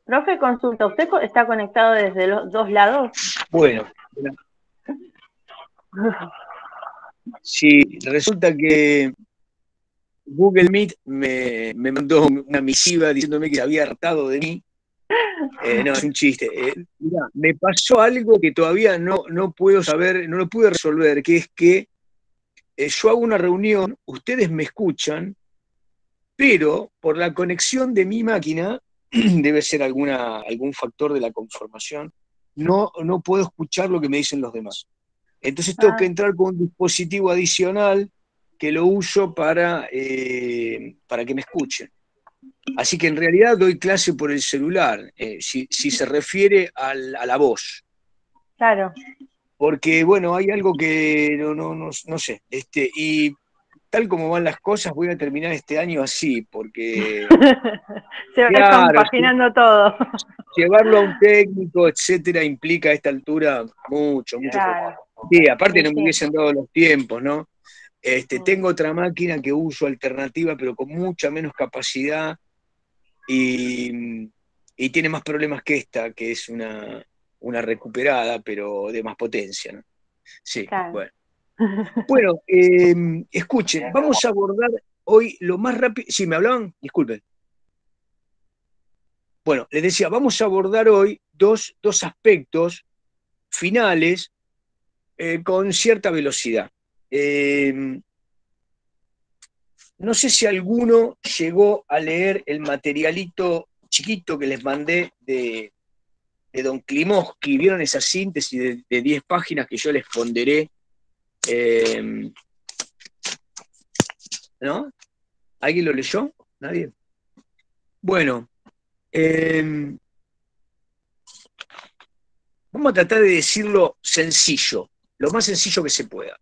Profe, consulta, ¿usted está conectado desde los dos lados? Bueno, si resulta que Google Meet me mandó una misiva diciéndome que se había hartado de mí. No, es un chiste. Mirá, me pasó algo que todavía no puedo saber, no lo pude resolver, que es que yo hago una reunión, ustedes me escuchan, pero por la conexión de mi máquina, debe ser algún factor de la conformación, no puedo escuchar lo que me dicen los demás. Entonces tengo que Ah, entrar con un dispositivo adicional que lo uso para que me escuchen. Así que en realidad doy clase por el celular, si se refiere a la voz. claro. Porque, bueno, hay algo que no sé. Y tal como van las cosas, voy a terminar este año así, porque, Se va claro, compaginando todo. llevarlo a un técnico, etcétera, implica a esta altura mucho trabajo. Claro. Sí, aparte Sí, no me sí. hubiesen dado los tiempos, ¿no? Mm. Tengo otra máquina que uso alternativa, pero con mucha menos capacidad y, y tiene más problemas que esta, que es una recuperada, pero de más potencia, ¿no? Sí, Claro. bueno. Bueno, escuchen, vamos a abordar hoy lo más rápido. Sí, ¿me hablaban? Disculpen. Bueno, les decía, vamos a abordar hoy dos aspectos finales con cierta velocidad. Eh, no sé si alguno llegó a leer el materialito chiquito que les mandé de Don Klimovsky. ¿Vieron esa síntesis de 10 páginas que yo les ponderé? Eh, ¿No? ¿Alguien lo leyó? ¿Nadie? Bueno, eh, vamos a tratar de decirlo sencillo, lo más sencillo que se pueda.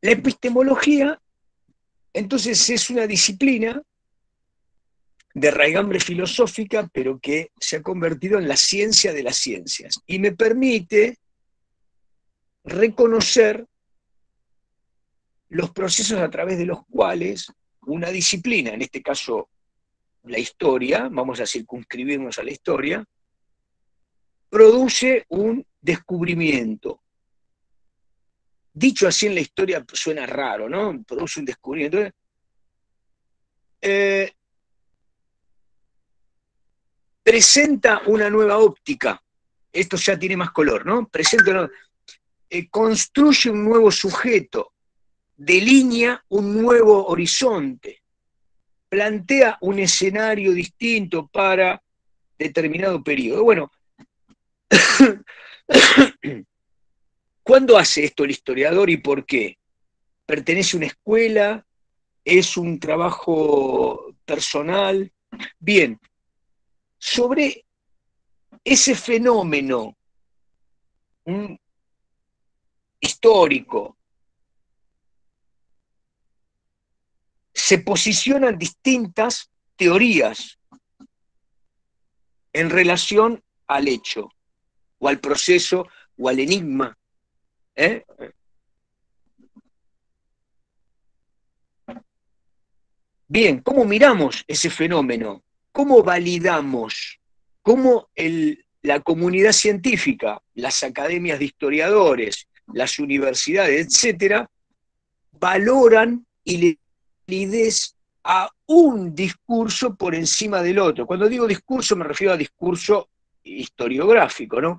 La epistemología, entonces, es una disciplina de raigambre filosófica, pero que se ha convertido en la ciencia de las ciencias. Y me permite reconocer los procesos a través de los cuales una disciplina, en este caso la historia, vamos a circunscribirnos a la historia, produce un descubrimiento. Dicho así en la historia suena raro, ¿no? Produce un descubrimiento. Eh, presenta una nueva óptica. Esto ya tiene más color, ¿no? Construye un nuevo sujeto, delinea un nuevo horizonte, plantea un escenario distinto para determinado periodo. Bueno, ¿cuándo hace esto el historiador y por qué? ¿Pertenece a una escuela? ¿Es un trabajo personal? Bien, sobre ese fenómeno histórico se posicionan distintas teorías en relación al hecho, o al proceso, o al enigma. ¿Eh? Bien, ¿cómo miramos ese fenómeno? ¿Cómo validamos? ¿Cómo la comunidad científica, las academias de historiadores, las universidades, etcétera, valoran y le validez a un discurso por encima del otro? Cuando digo discurso me refiero a discurso historiográfico, ¿no?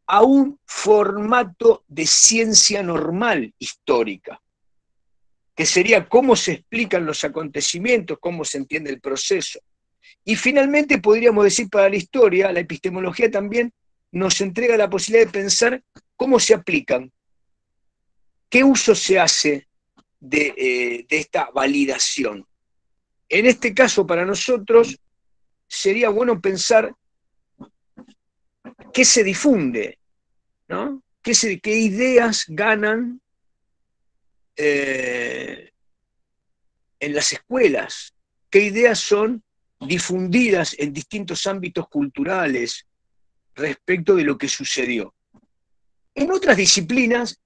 A un formato de ciencia normal histórica, que sería cómo se explican los acontecimientos, cómo se entiende el proceso. Y finalmente podríamos decir para la historia, la epistemología también nos entrega la posibilidad de pensar cómo se aplican, qué uso se hace de esta validación. En este caso, para nosotros, sería bueno pensar qué se difunde, ¿no? ¿Qué ideas ganan eh, en las escuelas? ¿Qué ideas son difundidas en distintos ámbitos culturales respecto de lo que sucedió? En otras disciplinas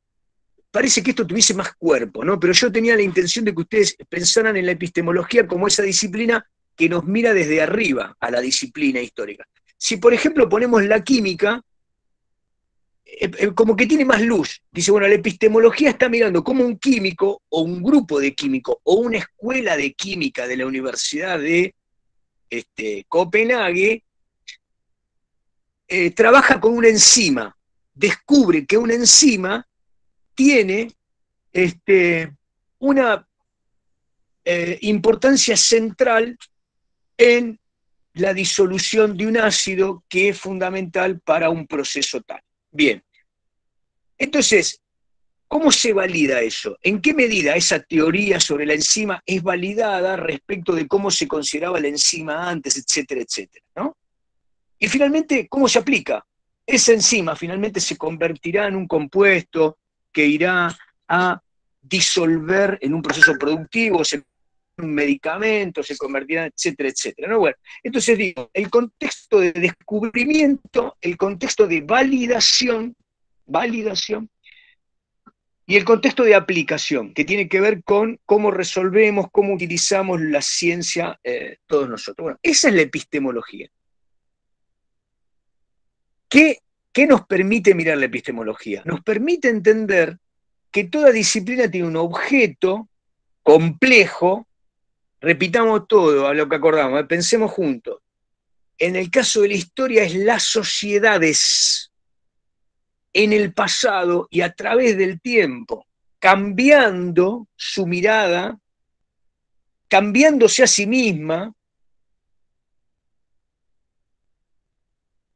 parece que esto tuviese más cuerpo, ¿no? Pero yo tenía la intención de que ustedes pensaran en la epistemología como esa disciplina que nos mira desde arriba a la disciplina histórica. Si, por ejemplo, ponemos la química, como que tiene más luz. Dice, bueno, la epistemología está mirando cómo un químico o un grupo de químicos o una escuela de química de la Universidad de Copenhague trabaja con una enzima, descubre que una enzima tiene una importancia central en la disolución de un ácido que es fundamental para un proceso tal. Bien, entonces, ¿cómo se valida eso? ¿En qué medida esa teoría sobre la enzima es validada respecto de cómo se consideraba la enzima antes, etcétera, etcétera, ¿no? Y finalmente, ¿cómo se aplica? Esa enzima finalmente se convertirá en un compuesto que irá a disolver en un proceso productivo, un medicamento, se convertirá, etcétera, etcétera, ¿no? Bueno, entonces digo, el contexto de descubrimiento, el contexto de validación, y el contexto de aplicación, que tiene que ver con cómo resolvemos, cómo utilizamos la ciencia todos nosotros. Bueno, esa es la epistemología. ¿Qué nos permite mirar la epistemología? Nos permite entender que toda disciplina tiene un objeto complejo. Repitamos todo a lo que acordamos, pensemos juntos. En el caso de la historia es las sociedades en el pasado y a través del tiempo, cambiando su mirada, cambiándose a sí misma,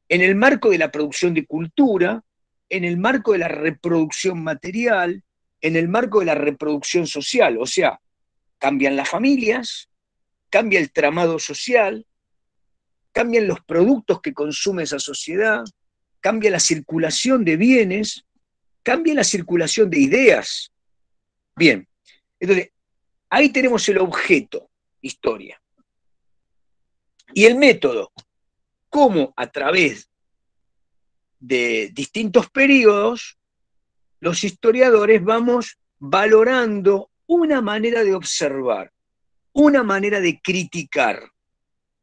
en el marco de la producción de cultura, en el marco de la reproducción material, en el marco de la reproducción social. O sea, cambian las familias, cambia el tramado social, cambian los productos que consume esa sociedad, cambia la circulación de bienes, cambia la circulación de ideas. Bien, entonces, ahí tenemos el objeto, historia. Y el método, cómo a través de distintos periodos, los historiadores vamos valorando una manera de observar, una manera de criticar,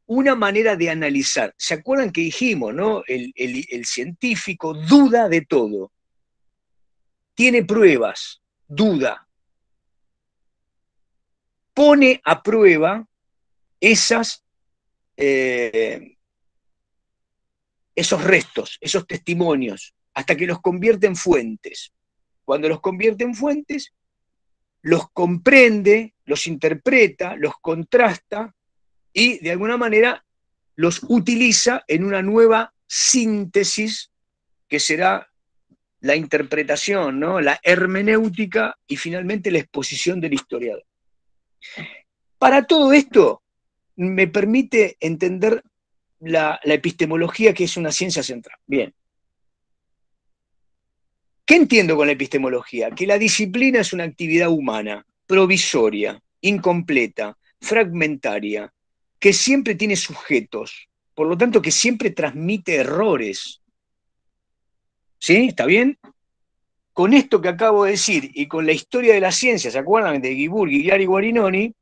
una manera de analizar. ¿Se acuerdan que dijimos, no? El científico duda de todo, tiene pruebas, duda, pone a prueba esos restos, esos testimonios, hasta que los convierte en fuentes. Cuando los convierte en fuentes, los comprende, los interpreta, los contrasta y de alguna manera los utiliza en una nueva síntesis que será la interpretación, ¿no? La hermenéutica y finalmente la exposición del historiador. Para todo esto me permite entender la epistemología, que es una ciencia central. Bien. ¿Qué entiendo con la epistemología? Que la disciplina es una actividad humana, provisoria, incompleta, fragmentaria, que siempre tiene sujetos, por lo tanto que siempre transmite errores. ¿Sí? ¿Está bien? Con esto que acabo de decir y con la historia de la ciencia, ¿se acuerdan de Guibur, Guilliari y Guarinoni?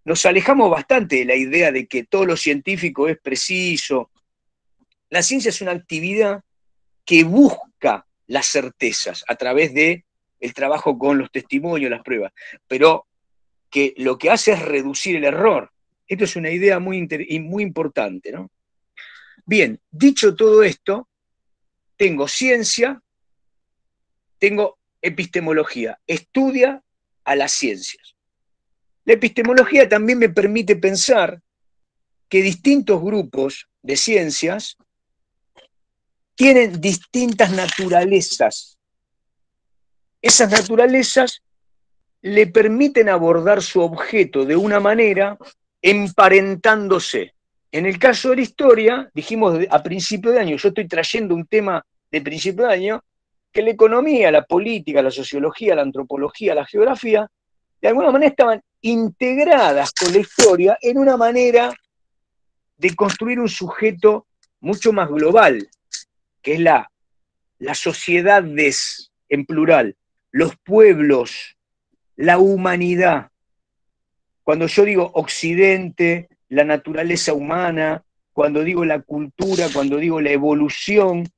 Nos alejamos bastante de la idea de que todo lo científico es preciso. La ciencia es una actividad que busca las certezas a través del trabajo con los testimonios, las pruebas, pero que lo que hace es reducir el error. Esto es una idea muy importante, ¿no? Bien, dicho todo esto, tengo ciencia, tengo epistemología, estudia a las ciencias. La epistemología también me permite pensar que distintos grupos de ciencias tienen distintas naturalezas. Esas naturalezas le permiten abordar su objeto de una manera emparentándose. En el caso de la historia, dijimos a principio de año, yo estoy trayendo un tema de principio de año, que la economía, la política, la sociología, la antropología, la geografía, de alguna manera estaban integradas con la historia en una manera de construir un sujeto mucho más global, que es las sociedades en plural, los pueblos, la humanidad. Cuando yo digo Occidente, la naturaleza humana, cuando digo la cultura, cuando digo la evolución,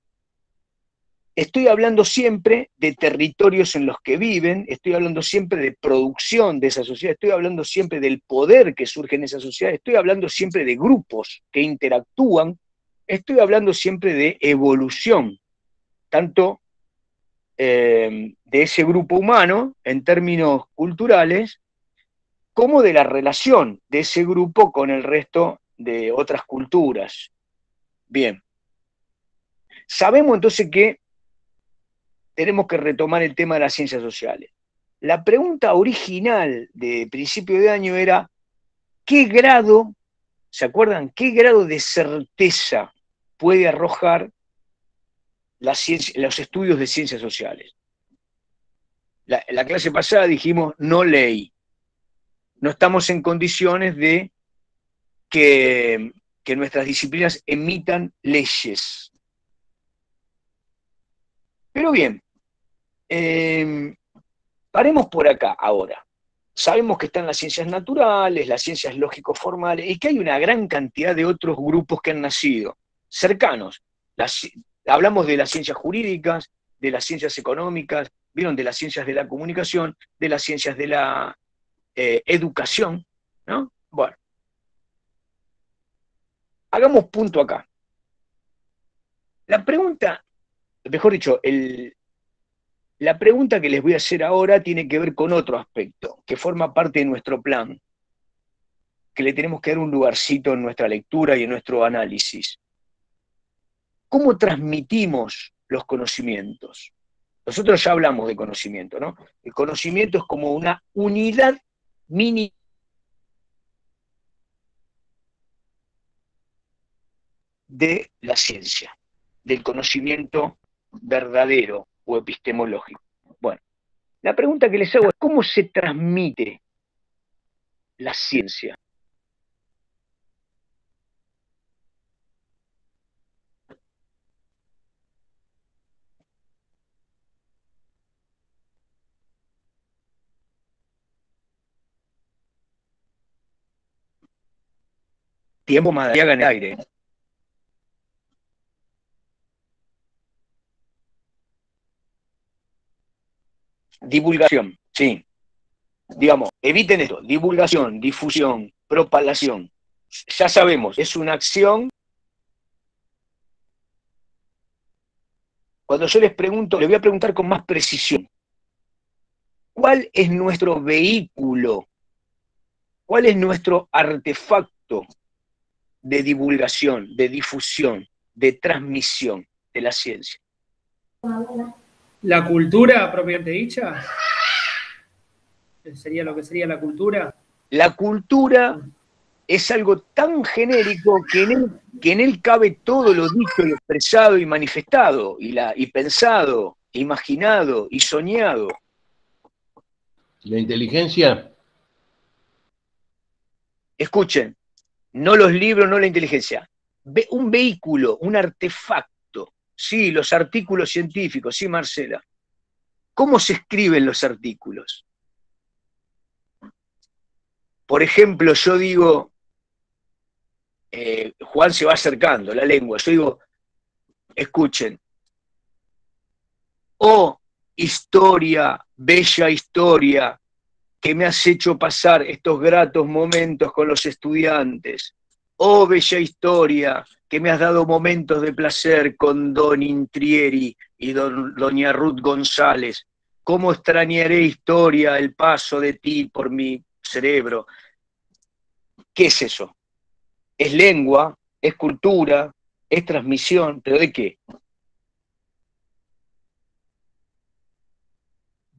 estoy hablando siempre de territorios en los que viven, estoy hablando siempre de producción de esa sociedad, estoy hablando siempre del poder que surge en esa sociedad, estoy hablando siempre de grupos que interactúan, estoy hablando siempre de evolución, tanto de ese grupo humano en términos culturales, como de la relación de ese grupo con el resto de otras culturas. Bien, sabemos entonces que tenemos que retomar el tema de las ciencias sociales. La pregunta original de principio de año era, ¿qué grado, se acuerdan, qué grado de certeza puede arrojar los estudios de ciencias sociales? La clase pasada dijimos no ley. No estamos en condiciones de que nuestras disciplinas emitan leyes. Pero bien, paremos por acá ahora. Sabemos que están las ciencias naturales, las ciencias lógico-formales, y que hay una gran cantidad de otros grupos que han nacido, cercanos. Hablamos de las ciencias jurídicas, de las ciencias económicas, vieron, de las ciencias de la comunicación, de las ciencias de la educación, ¿no? Bueno, hagamos punto acá. La pregunta, mejor dicho, la pregunta que les voy a hacer ahora tiene que ver con otro aspecto, que forma parte de nuestro plan, que le tenemos que dar un lugarcito en nuestra lectura y en nuestro análisis. ¿Cómo transmitimos los conocimientos? Nosotros ya hablamos de conocimiento, ¿no? El conocimiento es como una unidad mínima de la ciencia, del conocimiento verdadero o epistemológico. Bueno, la pregunta que les hago es, ¿cómo se transmite la ciencia? Tiempo Madariaga en el aire. Divulgación, sí. Digamos, eviten esto, divulgación, difusión, propalación. Ya sabemos, es una acción. Cuando yo les pregunto, les voy a preguntar con más precisión, ¿cuál es nuestro vehículo? ¿Cuál es nuestro artefacto de divulgación, de difusión, de transmisión de la ciencia? La cultura propiamente dicha, sería lo que sería la cultura. La cultura es algo tan genérico que en él cabe todo lo dicho y expresado y manifestado, y pensado, imaginado y soñado. La inteligencia. Escuchen, no los libros, no la inteligencia. Un vehículo, un artefacto. Sí, los artículos científicos, sí, Marcela. ¿Cómo se escriben los artículos? Por ejemplo, yo digo, Juan se va acercando, la lengua. Yo digo, escuchen, oh historia, bella historia, que me has hecho pasar estos gratos momentos con los estudiantes. Oh bella historia, que me has dado momentos de placer con don Intrieri y doña Ruth González. ¿Cómo extrañaré historia el paso de ti por mi cerebro? ¿Qué es eso? Es lengua, es cultura, es transmisión, ¿pero de qué?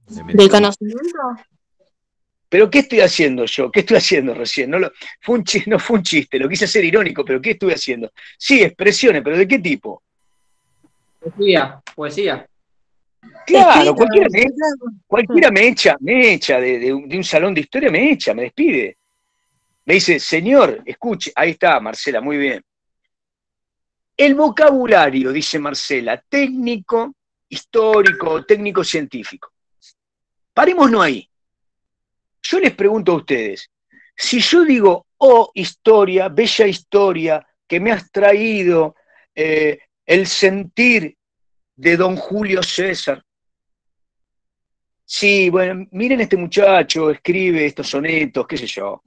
¿De conocimiento? ¿Pero qué estoy haciendo yo? ¿Qué estoy haciendo recién? No fue un chiste, lo quise hacer irónico, pero ¿qué estuve haciendo? Sí, expresiones, pero ¿de qué tipo? Poesía. Claro, cualquiera me echa de un salón de historia, me echa, me despide. Me dice, señor, escuche, ahí está, Marcela, muy bien. El vocabulario, dice Marcela, técnico, histórico, técnico científico. Parémonos ahí. Yo les pregunto a ustedes, Si yo digo, oh historia, bella historia, que me has traído el sentir de don Julio César. Sí, bueno, miren este muchacho, escribe estos sonetos, qué sé yo.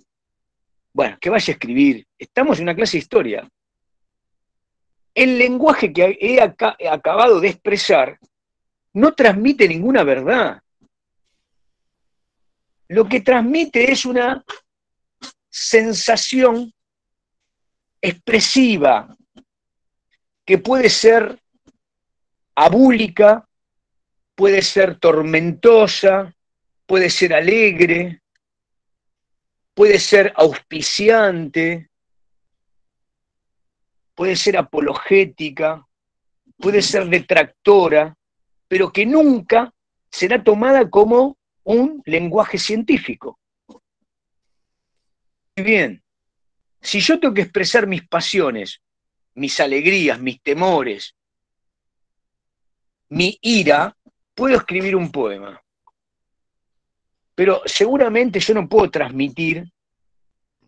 Bueno, que vaya a escribir. Estamos en una clase de historia. El lenguaje que he acabado de expresar no transmite ninguna verdad. Lo que transmite es una sensación expresiva que puede ser abúlica, puede ser tormentosa, puede ser alegre, puede ser auspiciante, puede ser apologética, puede ser detractora, pero que nunca será tomada como un lenguaje científico. Muy bien, si yo tengo que expresar mis pasiones, mis alegrías, mis temores, mi ira, puedo escribir un poema. Pero seguramente yo no puedo transmitir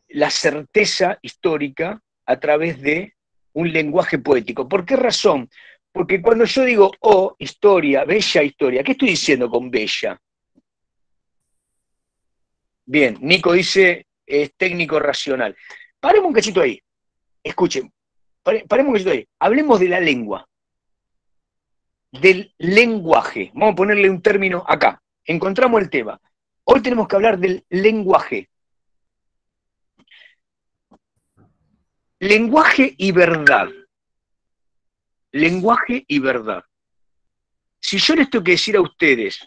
la certeza histórica a través de un lenguaje poético. ¿Por qué razón? Porque cuando yo digo, oh, historia, bella historia, ¿qué estoy diciendo con bella? Bien, Nico dice, es técnico racional. Paremos un cachito ahí. Escuchen, paremos un cachito ahí. Hablemos de la lengua. Del lenguaje. Vamos a ponerle un término acá. Encontramos el tema. Hoy tenemos que hablar del lenguaje. Lenguaje y verdad. Lenguaje y verdad. Si yo les tengo que decir a ustedes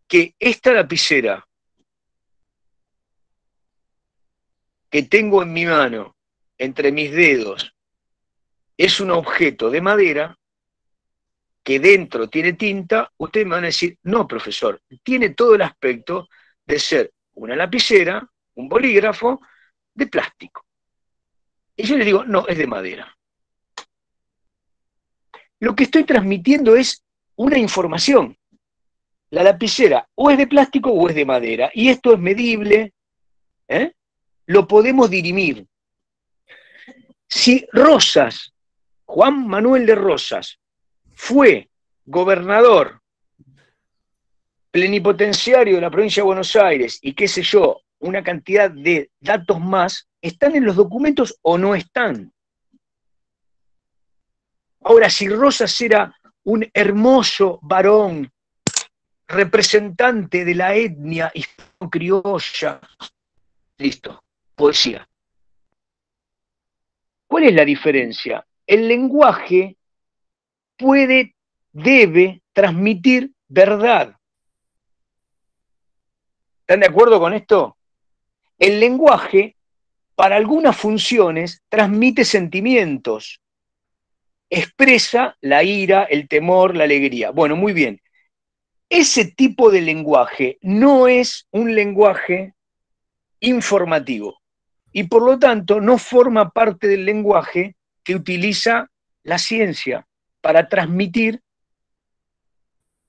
que esta lapicera que tengo en mi mano, entre mis dedos, es un objeto de madera que dentro tiene tinta, ustedes me van a decir, no, profesor, tiene todo el aspecto de ser una lapicera, un bolígrafo, de plástico. Y yo les digo, no, es de madera. Lo que estoy transmitiendo es una información. La lapicera o es de plástico o es de madera. Y esto es medible, lo podemos dirimir. Si Rosas, Juan Manuel de Rosas, fue gobernador plenipotenciario de la provincia de Buenos Aires y qué sé yo, una cantidad de datos más, ¿están en los documentos o no están? Ahora, si Rosas era un hermoso varón, representante de la etnia hispano-criolla, listo, poesía. ¿Cuál es la diferencia? El lenguaje debe transmitir verdad. ¿Están de acuerdo con esto? El lenguaje, para algunas funciones, transmite sentimientos, expresa la ira, el temor, la alegría. Bueno, muy bien. Ese tipo de lenguaje no es un lenguaje informativo y por lo tanto no forma parte del lenguaje que utiliza la ciencia para transmitir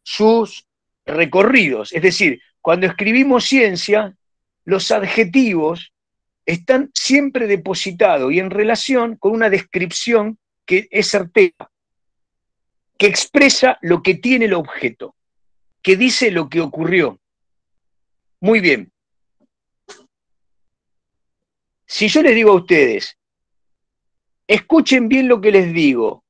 sus recorridos. Es decir, cuando escribimos ciencia, los adjetivos están siempre depositados y en relación con una descripción que es certera, que expresa lo que tiene el objeto, que dice lo que ocurrió. Muy bien. Si yo les digo a ustedes, escuchen bien lo que les digo,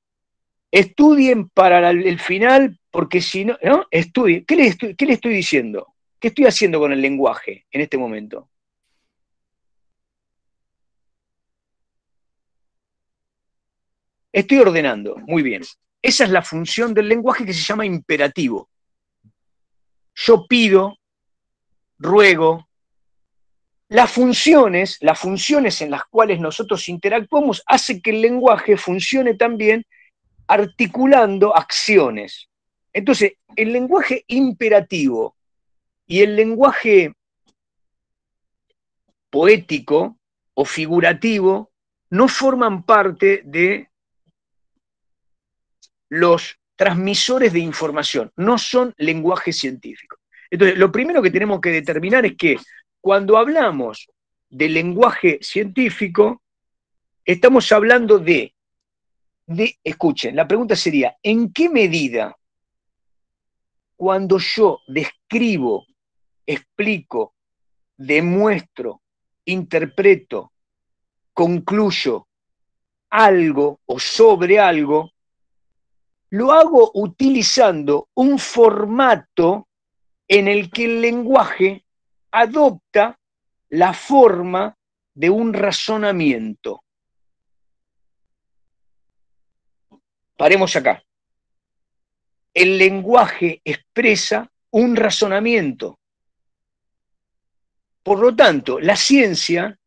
estudien para el final, porque si no, ¿no? Estudien. ¿Qué les estoy diciendo? ¿Qué estoy haciendo con el lenguaje en este momento? Estoy ordenando, muy bien. Esa es la función del lenguaje que se llama imperativo. Yo pido, ruego. Las funciones en las cuales nosotros interactuamos hacen que el lenguaje funcione también articulando acciones. Entonces, el lenguaje imperativo y el lenguaje poético o figurativo no forman parte de los transmisores de información, no son lenguaje científico. Entonces, lo primero que tenemos que determinar es que cuando hablamos del lenguaje científico, estamos hablando escuchen, la pregunta sería, ¿en qué medida cuando yo describo, explico, demuestro, interpreto, concluyo algo o sobre algo, lo hago utilizando un formato en el que el lenguaje adopta la forma de un razonamiento? Paremos acá. El lenguaje expresa un razonamiento. Por lo tanto, la ciencia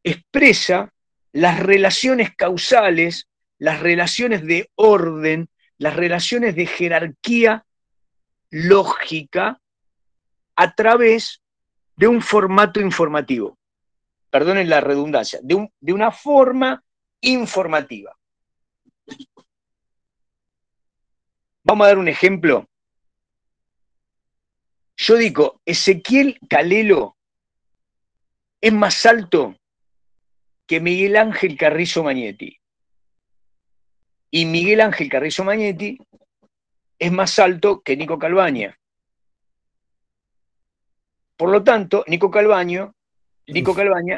expresa las relaciones causales, las relaciones de orden, las relaciones de jerarquía lógica a través de un formato informativo. Perdonen la redundancia, de una forma informativa. Vamos a dar un ejemplo. Yo digo, Ezequiel Calelo es más alto que Miguel Ángel Carrizo Magnetti. Y Miguel Ángel Carrizo Magnetti es más alto que Nico Calvaña. Por lo tanto, Nico Calvaña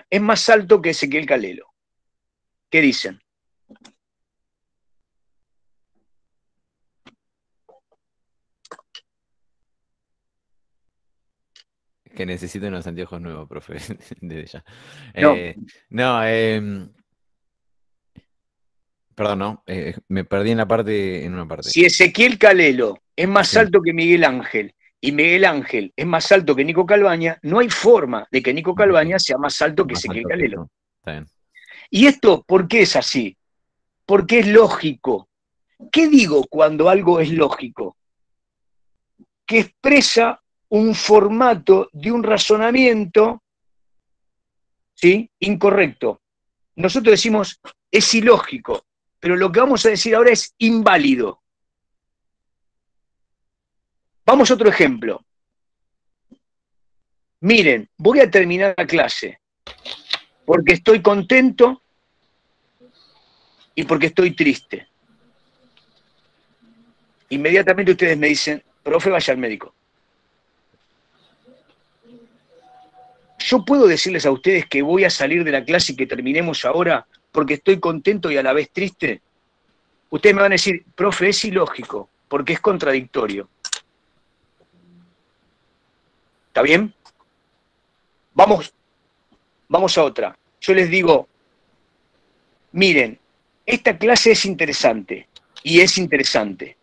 es más alto que Ezequiel Calelo. ¿Qué dicen? Que necesito unos anteojos nuevos, profe, desde ya. No. Perdón, no, me perdí en una parte. Si Ezequiel Calelo es más Sí. alto que Miguel Ángel y Miguel Ángel es más alto que Nico Calvaña, no hay forma de que Nico Calvaña sea más alto que Más Ezequiel alto que Calelo. yo. Está bien. ¿Y esto por qué es así? Porque es lógico. ¿Qué digo cuando algo es lógico? Que expresa un formato de un razonamiento, ¿sí?, incorrecto. Nosotros decimos es ilógico, pero lo que vamos a decir ahora es inválido. Vamos a otro ejemplo. Miren, voy a terminar la clase porque estoy contento y porque estoy triste. Inmediatamente ustedes me dicen, profe, vaya al médico. Yo puedo decirles a ustedes que voy a salir de la clase y que terminemos ahora porque estoy contento y a la vez triste. Ustedes me van a decir, profe, es ilógico, porque es contradictorio. ¿Está bien? Vamos a otra. Yo les digo, miren, esta clase es interesante y es interesante.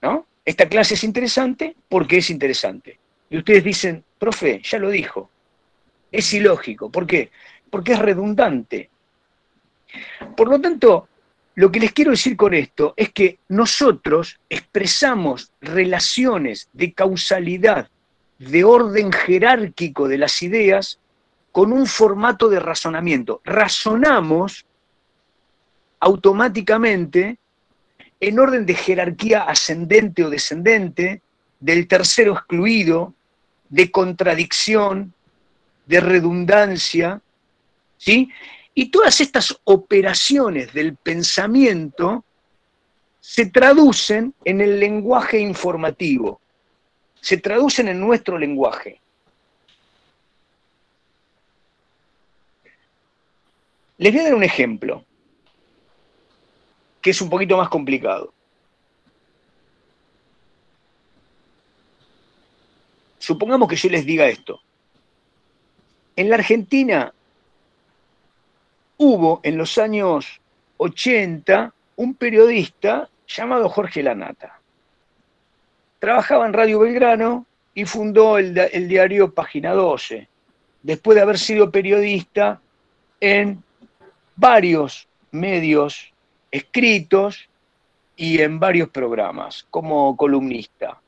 ¿No? Esta clase es interesante porque es interesante. Y ustedes dicen, profe, ya lo dijo, es ilógico. ¿Por qué? Porque es redundante. Por lo tanto, lo que les quiero decir con esto es que nosotros expresamos relaciones de causalidad, de orden jerárquico de las ideas, con un formato de razonamiento. Razonamos automáticamente en orden de jerarquía ascendente o descendente, del tercero excluido, de contradicción, de redundancia, ¿sí? Y todas estas operaciones del pensamiento se traducen en el lenguaje informativo, se traducen en nuestro lenguaje. Les voy a dar un ejemplo, que es un poquito más complicado. Supongamos que yo les diga esto. En la Argentina hubo en los años 80 un periodista llamado Jorge Lanata. Trabajaba en Radio Belgrano y fundó el diario Página 12, después de haber sido periodista en varios medios escritos y en varios programas como columnista.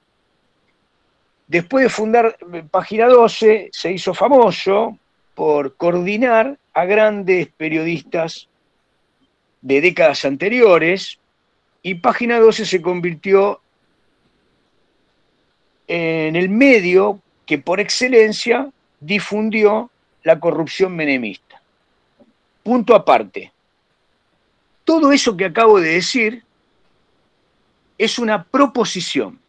Después de fundar Página 12, se hizo famoso por coordinar a grandes periodistas de décadas anteriores, y Página 12 se convirtió en el medio que por excelencia difundió la corrupción menemista. Punto aparte. Todo eso que acabo de decir es una proposición.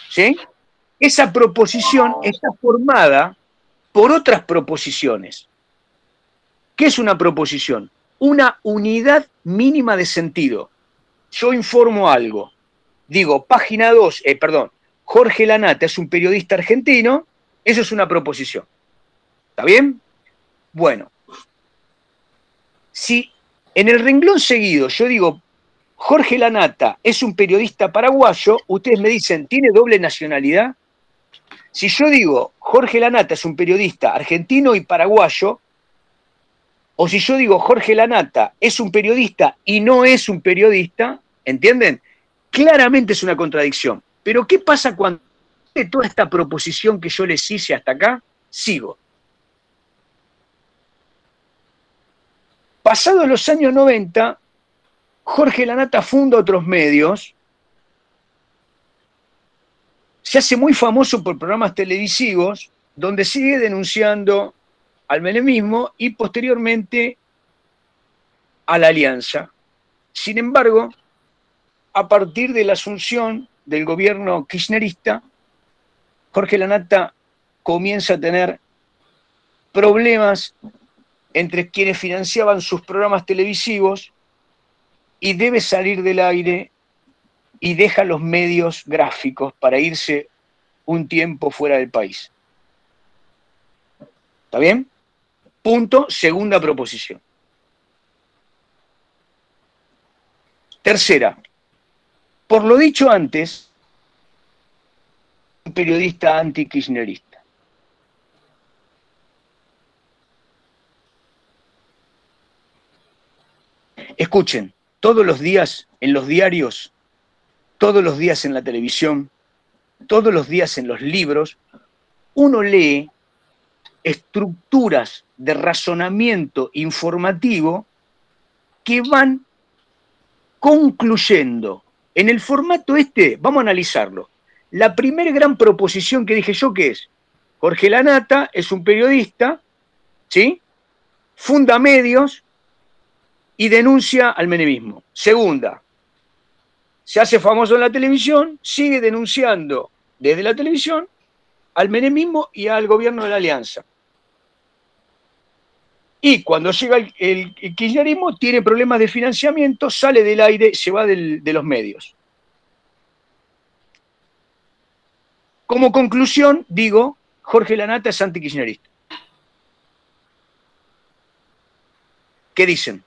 ¿Sí? Esa proposición está formada por otras proposiciones. ¿Qué es una proposición? Una unidad mínima de sentido. Yo informo algo. Digo, página 2, Jorge Lanata es un periodista argentino, eso es una proposición. ¿Está bien? Bueno, si en el renglón seguido yo digo, Jorge Lanata es un periodista paraguayo, ustedes me dicen, ¿tiene doble nacionalidad? Si yo digo, Jorge Lanata es un periodista argentino y paraguayo, o si yo digo, Jorge Lanata es un periodista y no es un periodista, ¿entienden? Claramente es una contradicción. Pero ¿qué pasa cuando de toda esta proposición que yo les hice hasta acá, sigo? Pasados los años 90, Jorge Lanata funda otros medios, se hace muy famoso por programas televisivos, donde sigue denunciando al menemismo y posteriormente a la Alianza. Sin embargo, a partir de la asunción del gobierno kirchnerista, Jorge Lanata comienza a tener problemas entre quienes financiaban sus programas televisivos y debe salir del aire y deja los medios gráficos para irse un tiempo fuera del país. ¿Está bien? Punto, segunda proposición. Tercera, por lo dicho antes, un periodista anti-kirchnerista. Escuchen, todos los días en los diarios, todos los días en la televisión, todos los días en los libros, uno lee estructuras de razonamiento informativo que van concluyendo. En el formato este, vamos a analizarlo. La primera gran proposición que dije yo, ¿qué es? Jorge Lanata es un periodista, ¿sí? Funda medios y denuncia al menemismo. Segunda, se hace famoso en la televisión, sigue denunciando desde la televisión al menemismo y al gobierno de la Alianza. Y cuando llega el kirchnerismo, tiene problemas de financiamiento, sale del aire, se va de los medios. Como conclusión, digo, Jorge Lanata es antikirchnerista. ¿Qué dicen?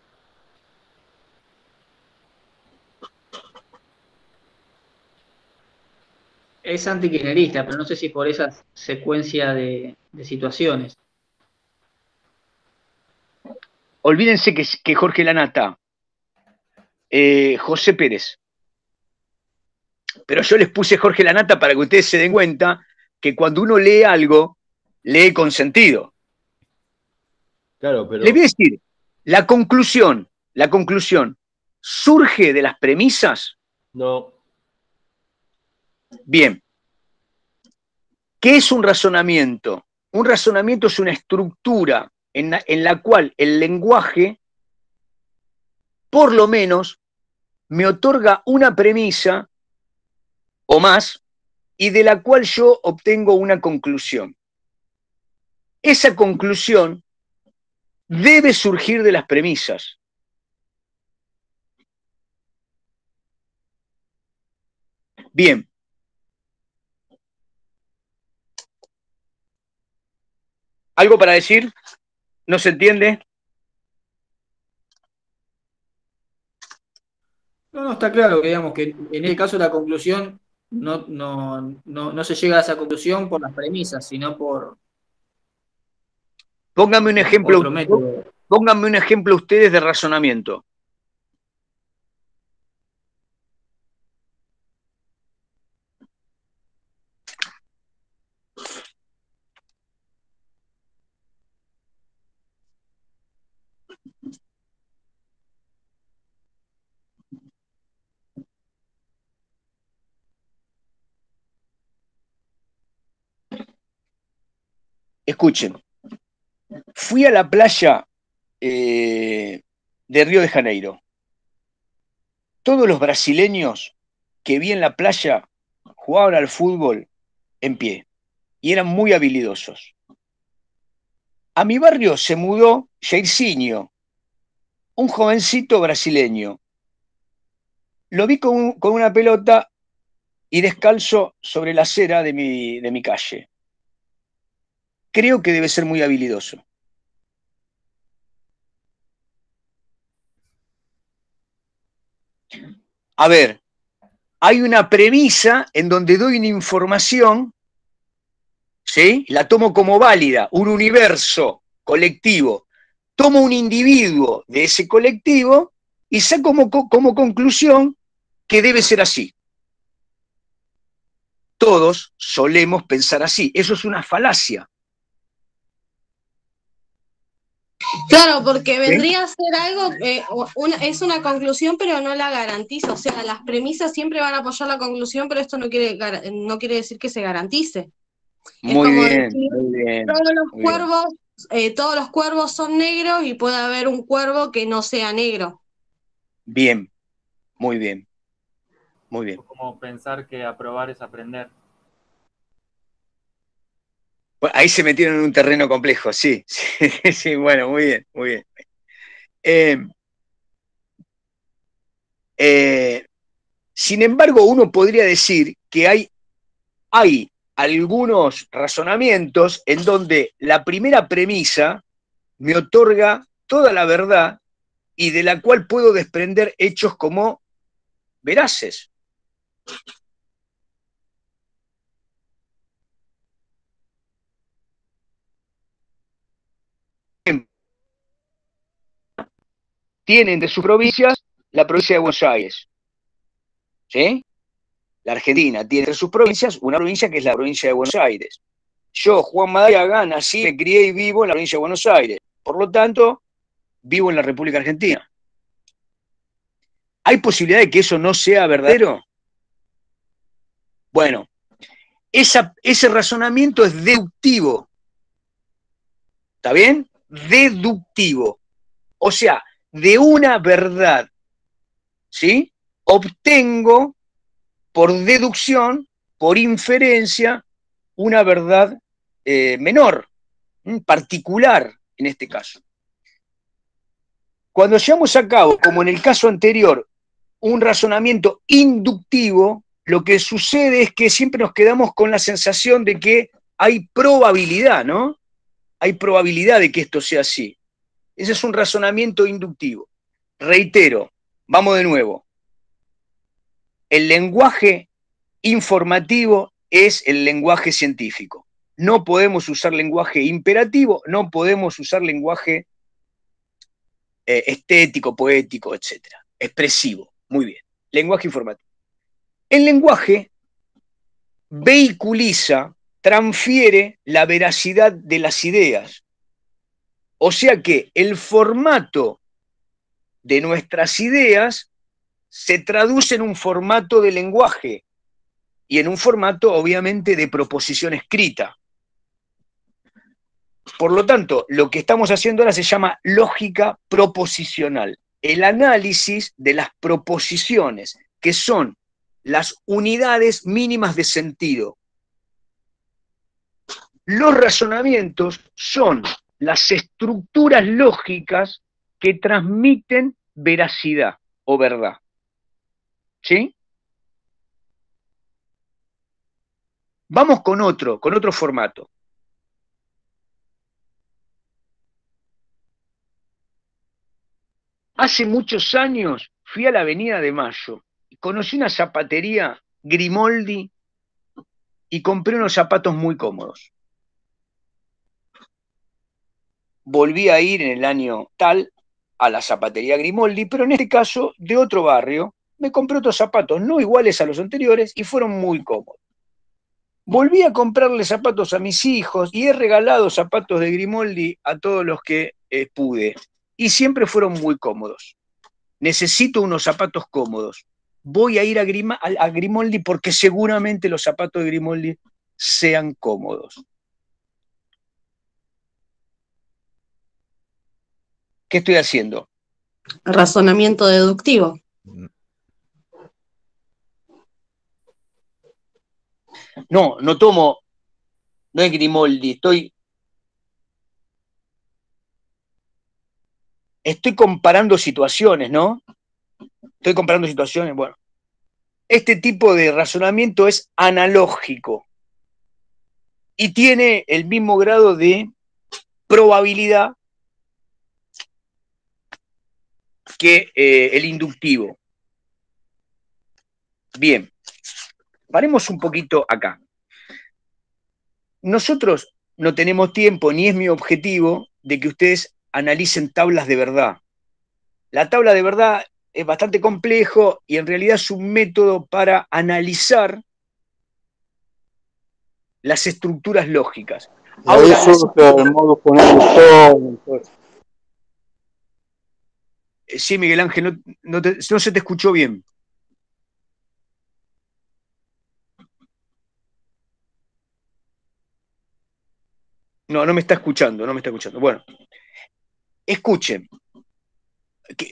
Es antikirchnerista, pero no sé si por esa secuencia de situaciones. Olvídense que Jorge Lanata, José Pérez. Pero yo les puse Jorge Lanata para que ustedes se den cuenta que cuando uno lee algo, lee con sentido. Claro, pero... Les voy a decir, la conclusión, ¿surge de las premisas? No. Bien. ¿Qué es un razonamiento? Un razonamiento es una estructura en la cual el lenguaje, por lo menos, me otorga una premisa o más, y de la cual yo obtengo una conclusión. Esa conclusión debe surgir de las premisas. Bien. ¿Algo para decir? ¿No se entiende? No, está claro que digamos que en este caso la conclusión no se llega a esa conclusión por las premisas, sino por Pónganme un ejemplo, otro método. pónganme un ejemplo ustedes de razonamiento. Escuchen, fui a la playa de Río de Janeiro. Todos los brasileños que vi en la playa jugaban al fútbol en pie y eran muy habilidosos. A mi barrio se mudó Jairzinho, un jovencito brasileño. Lo vi con una pelota y descalzo sobre la acera de mi calle. Creo que debe ser muy habilidoso. A ver, hay una premisa en donde doy una información, ¿sí? La tomo como válida, un universo colectivo. Tomo un individuo de ese colectivo y saco como conclusión que debe ser así. Todos solemos pensar así. Eso es una falacia. Claro, porque vendría a ser algo, es una conclusión, pero no la garantiza. O sea, las premisas siempre van a apoyar la conclusión, pero esto no quiere decir que se garantice. Es Muy como bien, decir, muy bien. todos los cuervos son negros y puede haber un cuervo que no sea negro. Bien, muy bien. Muy bien. Como pensar que aprobar es aprender. Bueno, ahí se metieron en un terreno complejo, sí, sí, bueno, muy bien, muy bien. Sin embargo, uno podría decir que hay algunos razonamientos en donde la primera premisa me otorga toda la verdad y de la cual puedo desprender hechos como veraces. Tienen de sus provincias la provincia de Buenos Aires, ¿sí? La Argentina tiene de sus provincias una provincia que es la provincia de Buenos Aires. Yo, Juan Madariaga, nací, me crié y vivo en la provincia de Buenos Aires. Por lo tanto, vivo en la República Argentina. ¿Hay posibilidad de que eso no sea verdadero? Bueno, ese razonamiento es deductivo. ¿Está bien? Deductivo. O sea, de una verdad, ¿sí? Obtengo por deducción, por inferencia, una verdad menor, particular en este caso. Cuando llevamos a cabo, como en el caso anterior, un razonamiento inductivo, lo que sucede es que siempre nos quedamos con la sensación de que hay probabilidad, ¿no? Hay probabilidad de que esto sea así. Ese es un razonamiento inductivo. Reitero, vamos de nuevo. El lenguaje informativo es el lenguaje científico. No podemos usar lenguaje imperativo, no podemos usar lenguaje estético, poético, etc. Expresivo. Muy bien. Lenguaje informativo. El lenguaje vehiculiza, transfiere la veracidad de las ideas. O sea que el formato de nuestras ideas se traduce en un formato de lenguaje y en un formato, obviamente, de proposición escrita. Por lo tanto, lo que estamos haciendo ahora se llama lógica proposicional, el análisis de las proposiciones, que son las unidades mínimas de sentido. Los razonamientos son las estructuras lógicas que transmiten veracidad o verdad. ¿Sí? Vamos con otro formato. Hace muchos años fui a la Avenida de Mayo y conocí una zapatería Grimoldi y compré unos zapatos muy cómodos. Volví a ir en el año tal a la zapatería Grimoldi, pero en este caso de otro barrio, me compré otros zapatos no iguales a los anteriores y fueron muy cómodos. Volví a comprarle zapatos a mis hijos y he regalado zapatos de Grimoldi a todos los que pude. Y siempre fueron muy cómodos. Necesito unos zapatos cómodos. Voy a ir a Grimoldi porque seguramente los zapatos de Grimoldi sean cómodos. ¿Qué estoy haciendo? Razonamiento deductivo. No, no tomo, no es Grimoldi, estoy comparando situaciones, ¿no? Estoy comparando situaciones, bueno. Este tipo de razonamiento es analógico y tiene el mismo grado de probabilidad que el inductivo. Bien, paremos un poquito acá. Nosotros no tenemos tiempo, ni es mi objetivo, de que ustedes analicen tablas de verdad. La tabla de verdad es bastante complejo y en realidad es un método para analizar las estructuras lógicas. Ahora, ahí surge el modo poner todo. Sí, Miguel Ángel, no se te escuchó bien. No me está escuchando, no me está escuchando. Bueno, escuchen.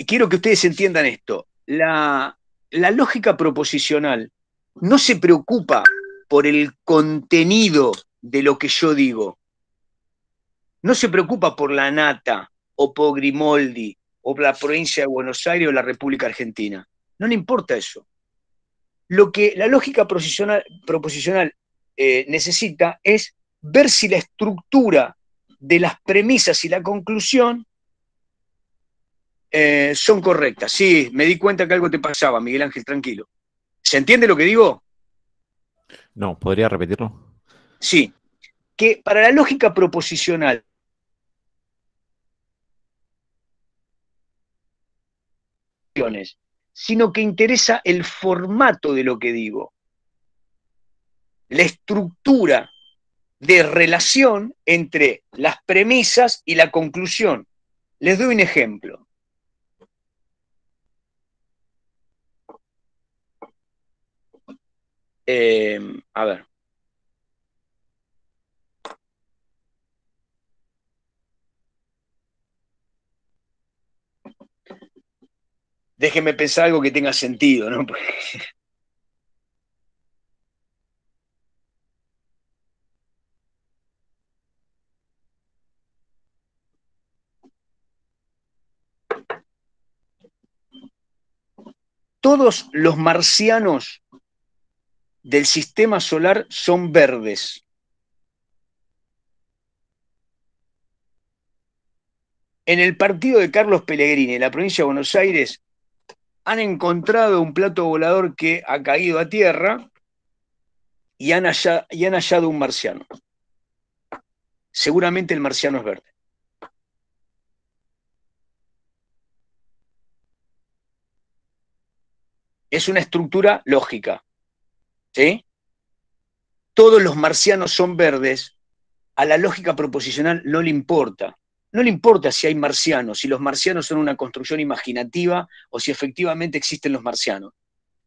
Quiero que ustedes entiendan esto. La lógica proposicional no se preocupa por el contenido de lo que yo digo. No se preocupa por la nata, o por Grimoldi, o por la provincia de Buenos Aires o la República Argentina. No le importa eso. Lo que la lógica proposicional necesita es ver si la estructura de las premisas y la conclusión son correctas. Sí, me di cuenta que algo te pasaba, Miguel Ángel, tranquilo. ¿Se entiende lo que digo? No, ¿podría repetirlo? Sí, que para la lógica proposicional, sino que interesa el formato de lo que digo, la estructura de relación entre las premisas y la conclusión. Les doy un ejemplo. A ver. Déjenme pensar algo que tenga sentido, ¿no? Todos los marcianos del sistema solar son verdes. En el partido de Carlos Pellegrini, en la provincia de Buenos Aires, han encontrado un plato volador que ha caído a tierra y han hallado un marciano. Seguramente el marciano es verde. Es una estructura lógica, ¿sí? Todos los marcianos son verdes, a la lógica proposicional no le importa. No le importa si hay marcianos, si los marcianos son una construcción imaginativa o si efectivamente existen los marcianos.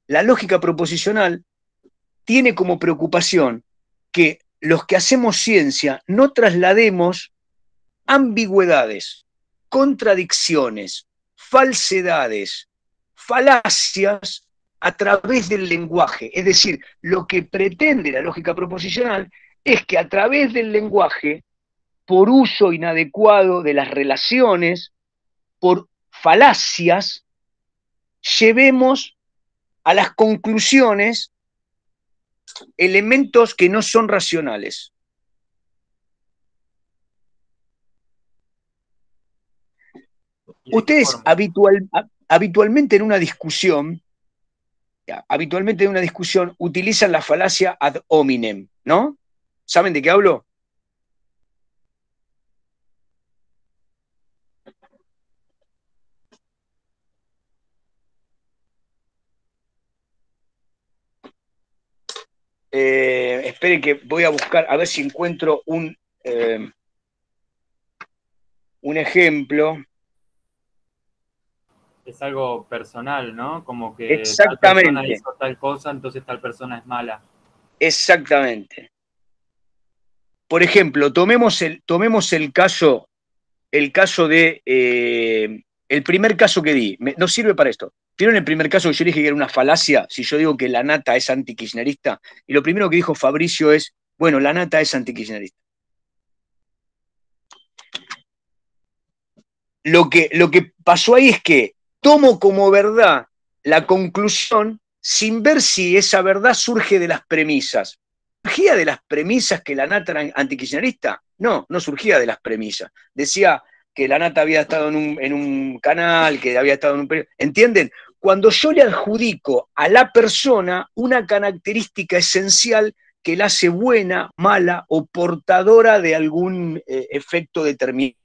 La lógica proposicional tiene como preocupación que los que hacemos ciencia no traslademos ambigüedades, contradicciones, falsedades, falacias a través del lenguaje. Es decir, lo que pretende la lógica proposicional es que a través del lenguaje, por uso inadecuado de las relaciones, por falacias, llevemos a las conclusiones elementos que no son racionales. Ustedes habitualmente en una discusión utilizan la falacia ad hominem, ¿no? ¿Saben de qué hablo? Esperen que voy a buscar, a ver si encuentro un ejemplo. Es algo personal, ¿no? Como que Exactamente. tal persona hizo tal cosa, entonces tal persona es mala. Exactamente. Por ejemplo, tomemos el caso el caso de, el primer caso que di, no sirve para esto. ¿Vieron el primer caso que yo dije que era una falacia? Si yo digo que la nata es antikirchnerista, y lo primero que dijo Fabricio es, bueno, la nata es antikirchnerista. Lo que pasó ahí es que tomo como verdad la conclusión sin ver si esa verdad surge de las premisas. ¿Surgía de las premisas que la nata era antikirchnerista? No, no surgía de las premisas. Decía que la nata había estado en un canal, que había estado en un periódico. ¿Entienden? Cuando yo le adjudico a la persona una característica esencial que la hace buena, mala o portadora de algún efecto determinado.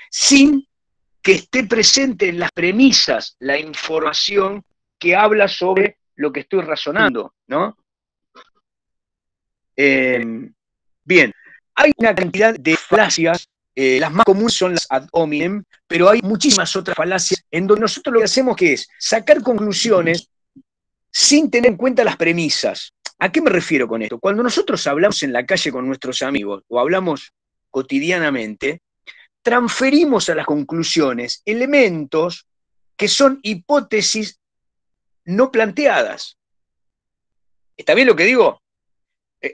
Sin que esté presente en las premisas la información que habla sobre lo que estoy razonando, ¿no? Bien, hay una cantidad de falacias, las más comunes son las ad hominem, pero hay muchísimas otras falacias en donde nosotros lo que hacemos que es sacar conclusiones sin tener en cuenta las premisas. ¿A qué me refiero con esto? Cuando nosotros hablamos en la calle con nuestros amigos o hablamos cotidianamente, transferimos a las conclusiones elementos que son hipótesis no planteadas. ¿Está bien lo que digo?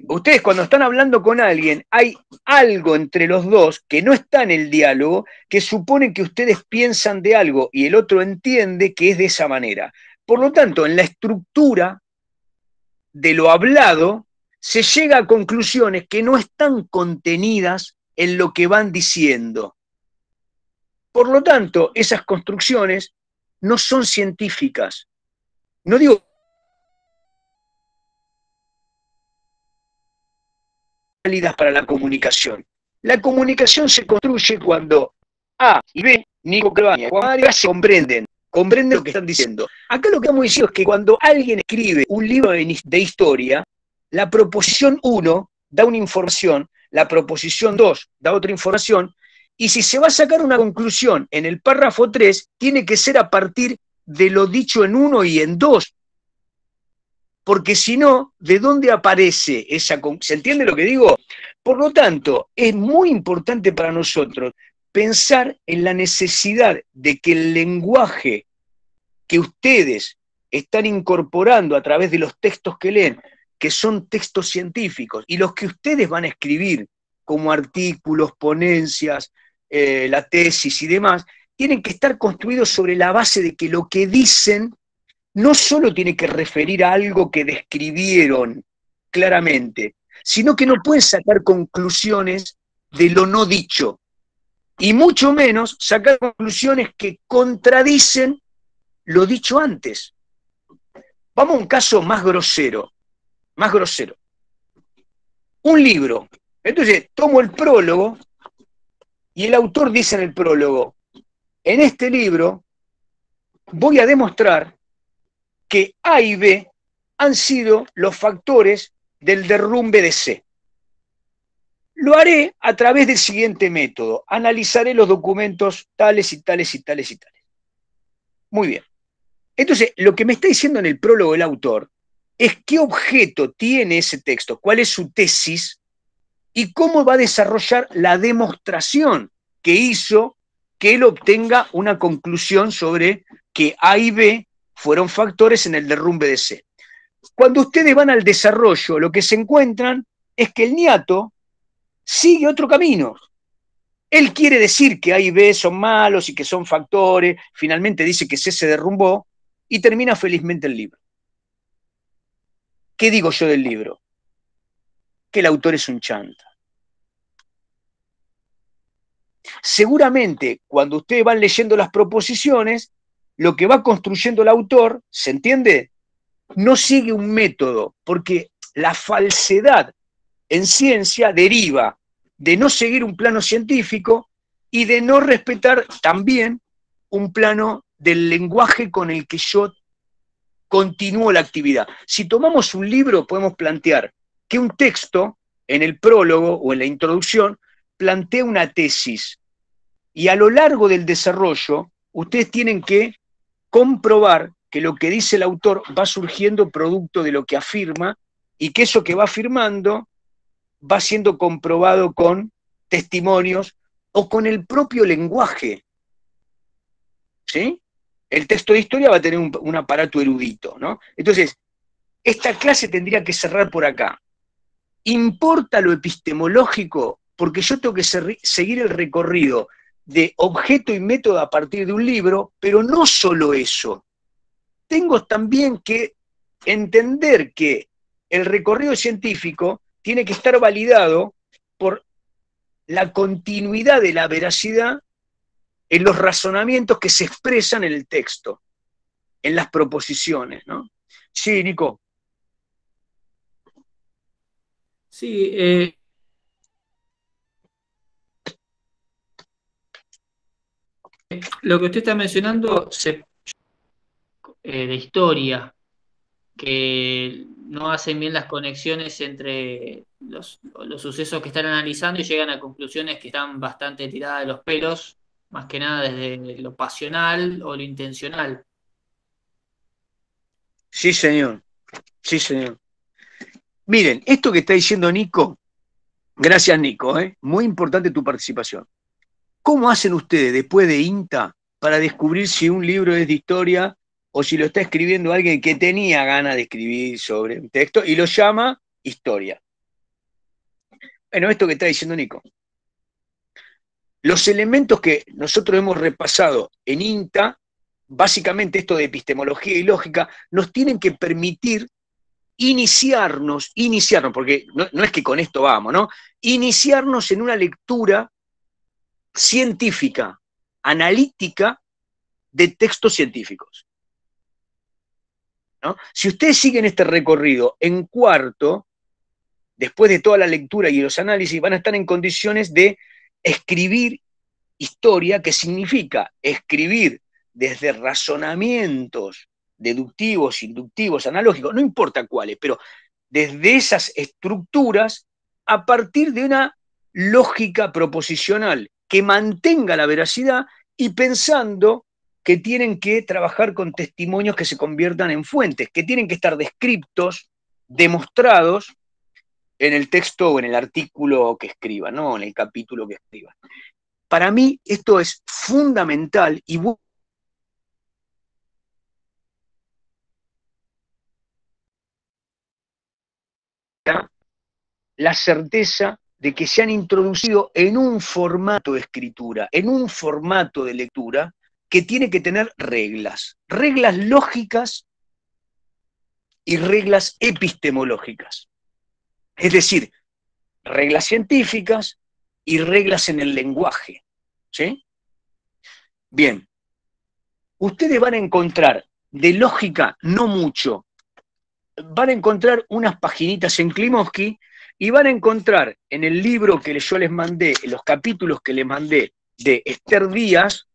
Ustedes cuando están hablando con alguien, hay algo entre los dos que no está en el diálogo, que supone que ustedes piensan de algo y el otro entiende que es de esa manera. Por lo tanto, en la estructura de lo hablado, se llega a conclusiones que no están contenidas en lo que van diciendo. Por lo tanto, esas construcciones no son científicas. No digo válidas para la comunicación. La comunicación se construye cuando A y B, Nico Cabaña y Juan María, se comprenden lo que están diciendo. Acá lo que estamos diciendo es que cuando alguien escribe un libro de historia, la proposición 1 da una información, la proposición 2 da otra información, y si se va a sacar una conclusión en el párrafo 3, tiene que ser a partir de lo dicho en 1 y en 2. Porque si no, ¿de dónde aparece esa conclusión? ¿Se entiende lo que digo? Por lo tanto, es muy importante para nosotros pensar en la necesidad de que el lenguaje que ustedes están incorporando a través de los textos que leen, que son textos científicos, y los que ustedes van a escribir como artículos, ponencias, la tesis y demás, tienen que estar construidos sobre la base de que lo que dicen no solo tiene que referir a algo que describieron claramente, sino que no pueden sacar conclusiones de lo no dicho, y mucho menos sacar conclusiones que contradicen lo dicho antes. Vamos a un caso más grosero, más grosero. Un libro. Entonces, tomo el prólogo y el autor dice en el prólogo, en este libro voy a demostrar que A y B han sido los factores del derrumbe de C. Lo haré a través del siguiente método. Analizaré los documentos tales y tales y tales y tales. Muy bien. Entonces, lo que me está diciendo en el prólogo el autor es qué objeto tiene ese texto, cuál es su tesis y cómo va a desarrollar la demostración que hizo que él obtenga una conclusión sobre que A y B fueron factores en el derrumbe de C. Cuando ustedes van al desarrollo, lo que se encuentran es que el niato sigue otro camino. Él quiere decir que A y B son malos y que son factores, finalmente dice que C se derrumbó y termina felizmente el libro. ¿Qué digo yo del libro? Que el autor es un chanta. Seguramente, cuando ustedes van leyendo las proposiciones, lo que va construyendo el autor, ¿se entiende? No sigue un método, porque la falsedad en ciencia deriva de no seguir un plano científico y de no respetar también un plano del lenguaje con el que yo continúo la actividad. Si tomamos un libro, podemos plantear que un texto, en el prólogo o en la introducción, plantea una tesis, y a lo largo del desarrollo, ustedes tienen que comprobar que lo que dice el autor va surgiendo producto de lo que afirma, y que eso que va afirmando va siendo comprobado con testimonios o con el propio lenguaje. ¿Sí? El texto de historia va a tener un aparato erudito, ¿no? Entonces, esta clase tendría que cerrar por acá. ¿Importa lo epistemológico? Porque yo tengo que seguir el recorrido de objeto y método a partir de un libro, pero no solo eso. Tengo también que entender que el recorrido científico tiene que estar validado por la continuidad de la veracidad en los razonamientos que se expresan en el texto, en las proposiciones, ¿no? Sí, Nico. Sí, lo que usted está mencionando de historia, que no hacen bien las conexiones entre los sucesos que están analizando y llegan a conclusiones que están bastante tiradas de los pelos, más que nada desde lo pasional o lo intencional. Sí, señor. Sí, señor. Miren, esto que está diciendo Nico, gracias Nico, muy importante tu participación. ¿Cómo hacen ustedes después de INTA para descubrir si un libro es de historia o si lo está escribiendo alguien que tenía ganas de escribir sobre un texto y lo llama historia? Bueno, esto que está diciendo Nico. Los elementos que nosotros hemos repasado en INTA, básicamente esto de epistemología y lógica, nos tienen que permitir iniciarnos, porque no es que con esto vamos, ¿no? Iniciarnos en una lectura científica, analítica, de textos científicos, ¿no? Si ustedes siguen este recorrido en cuarto, después de toda la lectura y los análisis, van a estar en condiciones de escribir historia, que significa escribir desde razonamientos deductivos, inductivos, analógicos, no importa cuáles, pero desde esas estructuras a partir de una lógica proposicional que mantenga la veracidad y pensando que tienen que trabajar con testimonios que se conviertan en fuentes, que tienen que estar descriptos, demostrados en el texto o en el artículo que escriban, ¿no? En el capítulo que escriban. Para mí esto es fundamental y la certeza de que se han introducido en un formato de escritura, en un formato de lectura, que tiene que tener reglas lógicas y reglas epistemológicas. Es decir, reglas científicas y reglas en el lenguaje. ¿Sí? Bien. Ustedes van a encontrar de lógica no mucho. Van a encontrar unas paginitas en Klimovsky y van a encontrar en el libro que yo les mandé, en los capítulos que les mandé de Esther Díaz,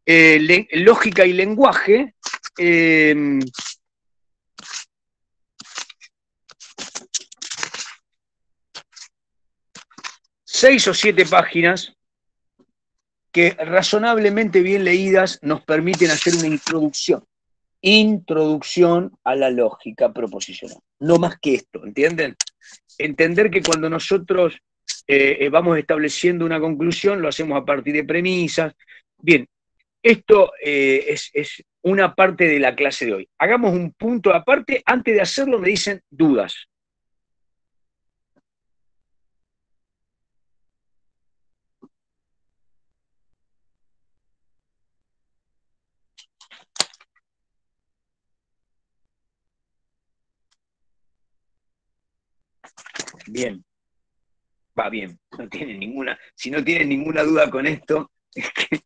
lógica y lenguaje, 6 o 7 páginas que razonablemente bien leídas nos permiten hacer una introducción a la lógica proposicional. No más que esto, ¿entienden? Entender que cuando nosotros vamos estableciendo una conclusión, lo hacemos a partir de premisas. Bien, esto es una parte de la clase de hoy. Hagamos un punto aparte. Antes de hacerlo me dicen dudas. Bien, va bien, no tienen ninguna, si no tienen ninguna duda con esto, es que,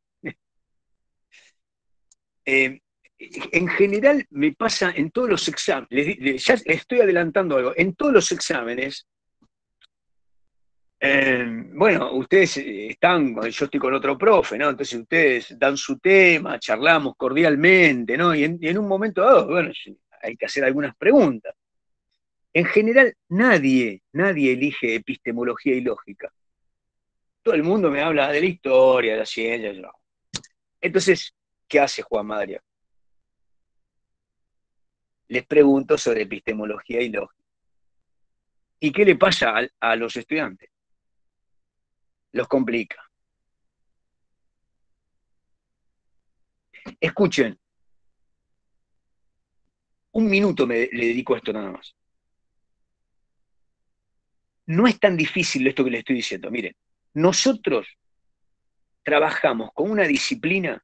en general me pasa en todos los exámenes, ya les estoy adelantando algo, en todos los exámenes, bueno, ustedes están, yo estoy con otro profe, ¿no? Entonces ustedes dan su tema, charlamos cordialmente, ¿no? Y en un momento dado, bueno, hay que hacer algunas preguntas. En general, nadie elige epistemología y lógica. Todo el mundo me habla de la historia, de la ciencia. No. Entonces, ¿qué hace Juan Madria? Les pregunto sobre epistemología y lógica. ¿Y qué le pasa a los estudiantes? Los complica. Escuchen, un minuto le dedico a esto nada más. No es tan difícil esto que les estoy diciendo. Miren, nosotros trabajamos con una disciplina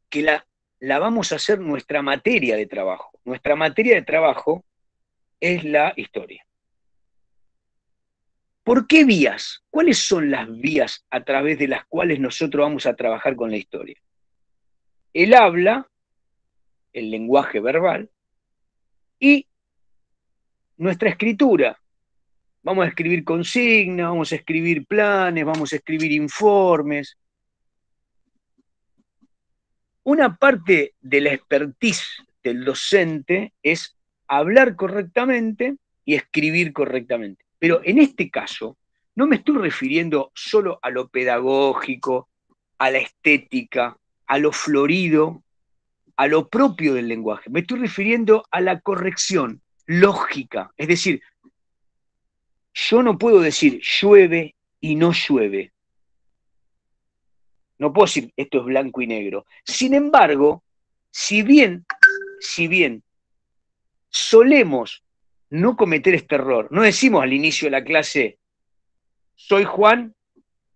que la vamos a hacer nuestra materia de trabajo. Nuestra materia de trabajo es la historia. ¿Por qué vías? ¿Cuáles son las vías a través de las cuales nosotros vamos a trabajar con la historia? El habla, el lenguaje verbal y nuestra escritura. Vamos a escribir consignas, vamos a escribir planes, vamos a escribir informes. Una parte de la expertise del docente es hablar correctamente y escribir correctamente. Pero en este caso, no me estoy refiriendo solo a lo pedagógico, a la estética, a lo florido, a lo propio del lenguaje. Me estoy refiriendo a la corrección lógica. Es decir, yo no puedo decir llueve y no llueve. No puedo decir esto es blanco y negro. Sin embargo, si bien solemos no cometer este error, no decimos al inicio de la clase, soy Juan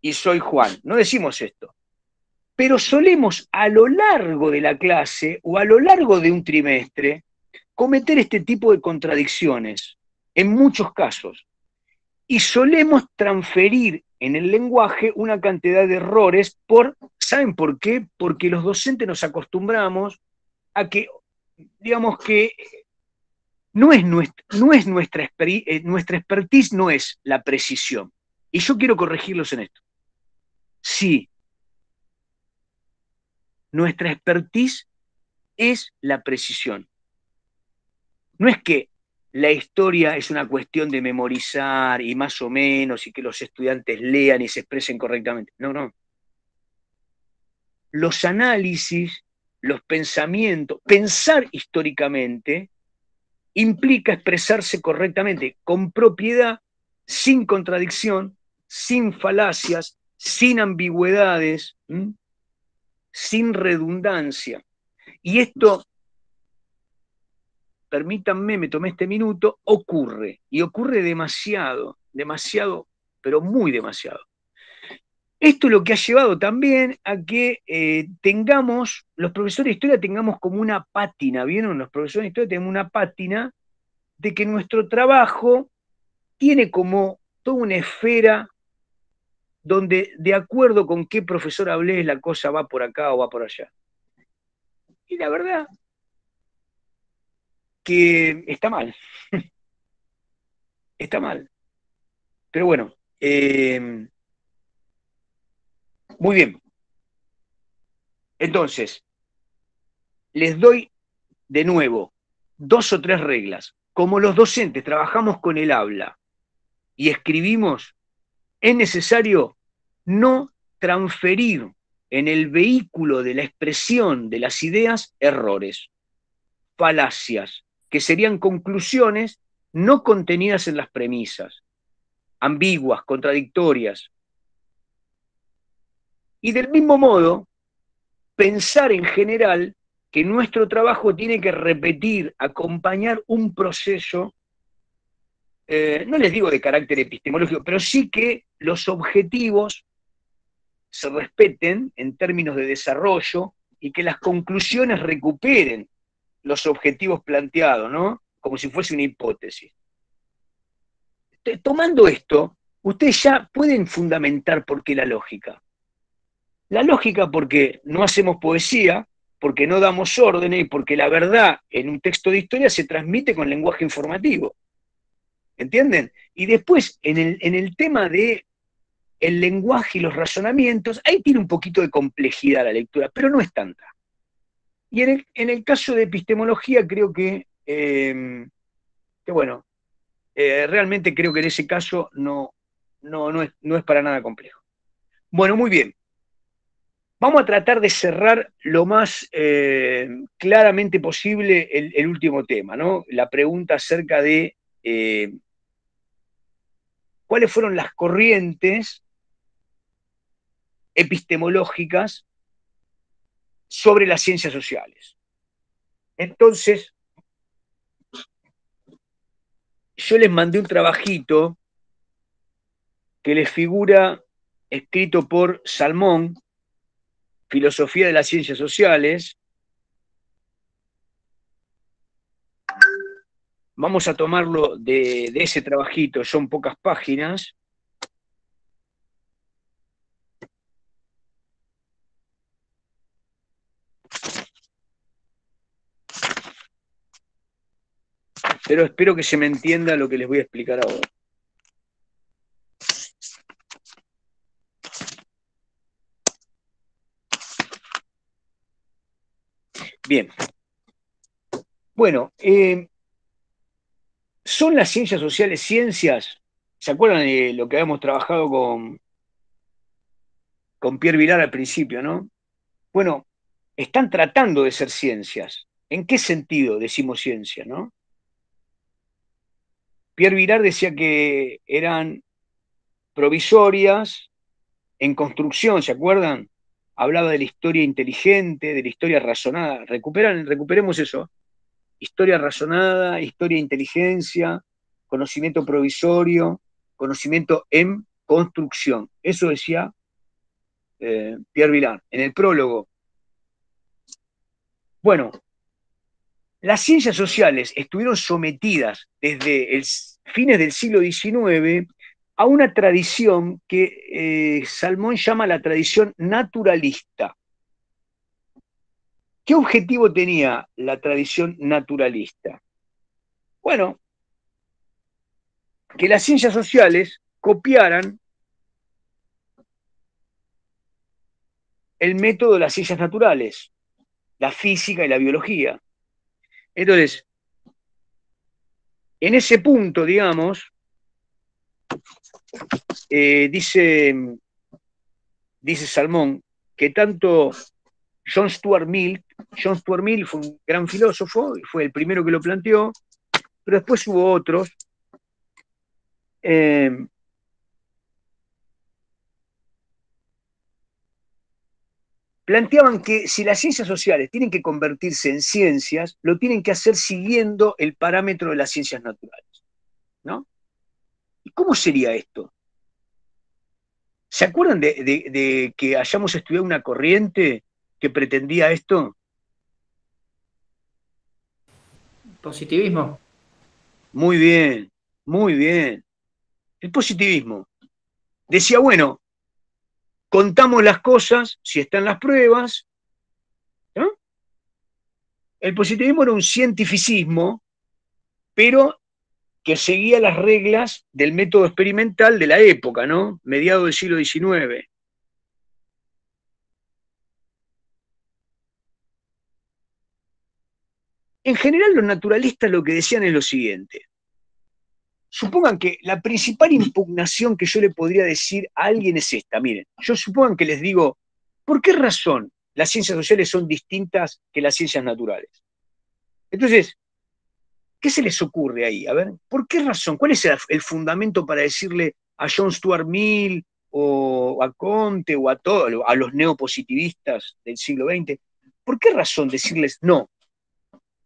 y soy Juan, no decimos esto. Pero solemos a lo largo de la clase o a lo largo de un trimestre cometer este tipo de contradicciones, en muchos casos. Y solemos transferir en el lenguaje una cantidad de errores ¿saben por qué? Porque los docentes nos acostumbramos a que, digamos que nuestra expertise no es la precisión. Y yo quiero corregirlos en esto. Sí, nuestra expertise es la precisión. No es que la historia es una cuestión de memorizar y más o menos y que los estudiantes lean y se expresen correctamente. No, no. Los análisis, los pensamientos, pensar históricamente implica expresarse correctamente, con propiedad, sin contradicción, sin falacias, sin ambigüedades, sin redundancia. Y esto, permítanme, me tomé este minuto, ocurre, y ocurre demasiado, pero muy demasiado. Esto es lo que ha llevado también a que los profesores de historia tengamos como una pátina, ¿vieron? Los profesores de historia tenemos una pátina de que nuestro trabajo tiene como toda una esfera donde de acuerdo con qué profesor hablé la cosa va por acá o va por allá. Y la verdad que está mal. Está mal. Pero bueno, muy bien. Entonces, les doy de nuevo 2 o 3 reglas. Como los docentes trabajamos con el habla y escribimos, es necesario no transferir en el vehículo de la expresión de las ideas errores, falacias, que serían conclusiones no contenidas en las premisas, ambiguas, contradictorias. Y del mismo modo, pensar en general que nuestro trabajo tiene que repetir, acompañar un proceso, no les digo de carácter epistemológico, pero sí que los objetivos se respeten en términos de desarrollo y que las conclusiones recuperen los objetivos planteados, ¿no? Como si fuese una hipótesis. Tomando esto, ustedes ya pueden fundamentar por qué la lógica. La lógica porque no hacemos poesía, porque no damos órdenes y porque la verdad en un texto de historia se transmite con lenguaje informativo. ¿Entienden? Y después, en el tema de el lenguaje y los razonamientos, ahí tiene un poquito de complejidad la lectura, pero no es tanta. Y en el caso de epistemología creo que bueno, realmente creo que en ese caso no es para nada complejo. Bueno, muy bien. Vamos a tratar de cerrar lo más claramente posible el último tema, ¿no? La pregunta acerca de cuáles fueron las corrientes epistemológicas sobre las ciencias sociales. Entonces, yo les mandé un trabajito que les figura escrito por Salmón, Filosofía de las Ciencias Sociales. Vamos a tomarlo de ese trabajito, son pocas páginas. Pero espero que se me entienda lo que les voy a explicar ahora. Bien. Bueno, ¿son las ciencias sociales ciencias? ¿Se acuerdan de lo que habíamos trabajado con Pierre Vilar al principio, no? Bueno, están tratando de ser ciencias. ¿En qué sentido decimos ciencia, no? Pierre Vilar decía que eran provisorias en construcción, ¿se acuerdan? Hablaba de la historia inteligente, de la historia razonada. Recuperemos eso. Historia razonada, historia de inteligencia, conocimiento provisorio, conocimiento en construcción. Eso decía Pierre Vilar en el prólogo. Bueno, las ciencias sociales estuvieron sometidas desde fines del siglo XIX a una tradición que Salmón llama la tradición naturalista. ¿Qué objetivo tenía la tradición naturalista? Bueno, que las ciencias sociales copiaran el método de las ciencias naturales, la física y la biología. Entonces, en ese punto, digamos, dice Salmón que tanto John Stuart Mill fue un gran filósofo, fue el primero que lo planteó, pero después hubo otros. Planteaban que si las ciencias sociales tienen que convertirse en ciencias, lo tienen que hacer siguiendo el parámetro de las ciencias naturales, ¿no? ¿Y cómo sería esto? ¿Se acuerdan de que hayamos estudiado una corriente que pretendía esto? Positivismo. Muy bien, muy bien. El positivismo. Decía, bueno, contamos las cosas si están las pruebas, ¿no? El positivismo era un cientificismo, pero que seguía las reglas del método experimental de la época, ¿no? Mediados del siglo XIX. En general, los naturalistas lo que decían es lo siguiente. Supongan que la principal impugnación que yo le podría decir a alguien es esta. Miren, yo supongan que les digo, ¿por qué razón las ciencias sociales son distintas que las ciencias naturales? Entonces, ¿qué se les ocurre ahí? A ver, ¿por qué razón? ¿Cuál es el fundamento para decirle a John Stuart Mill o a Comte o a los neopositivistas del siglo XX? ¿Por qué razón decirles no?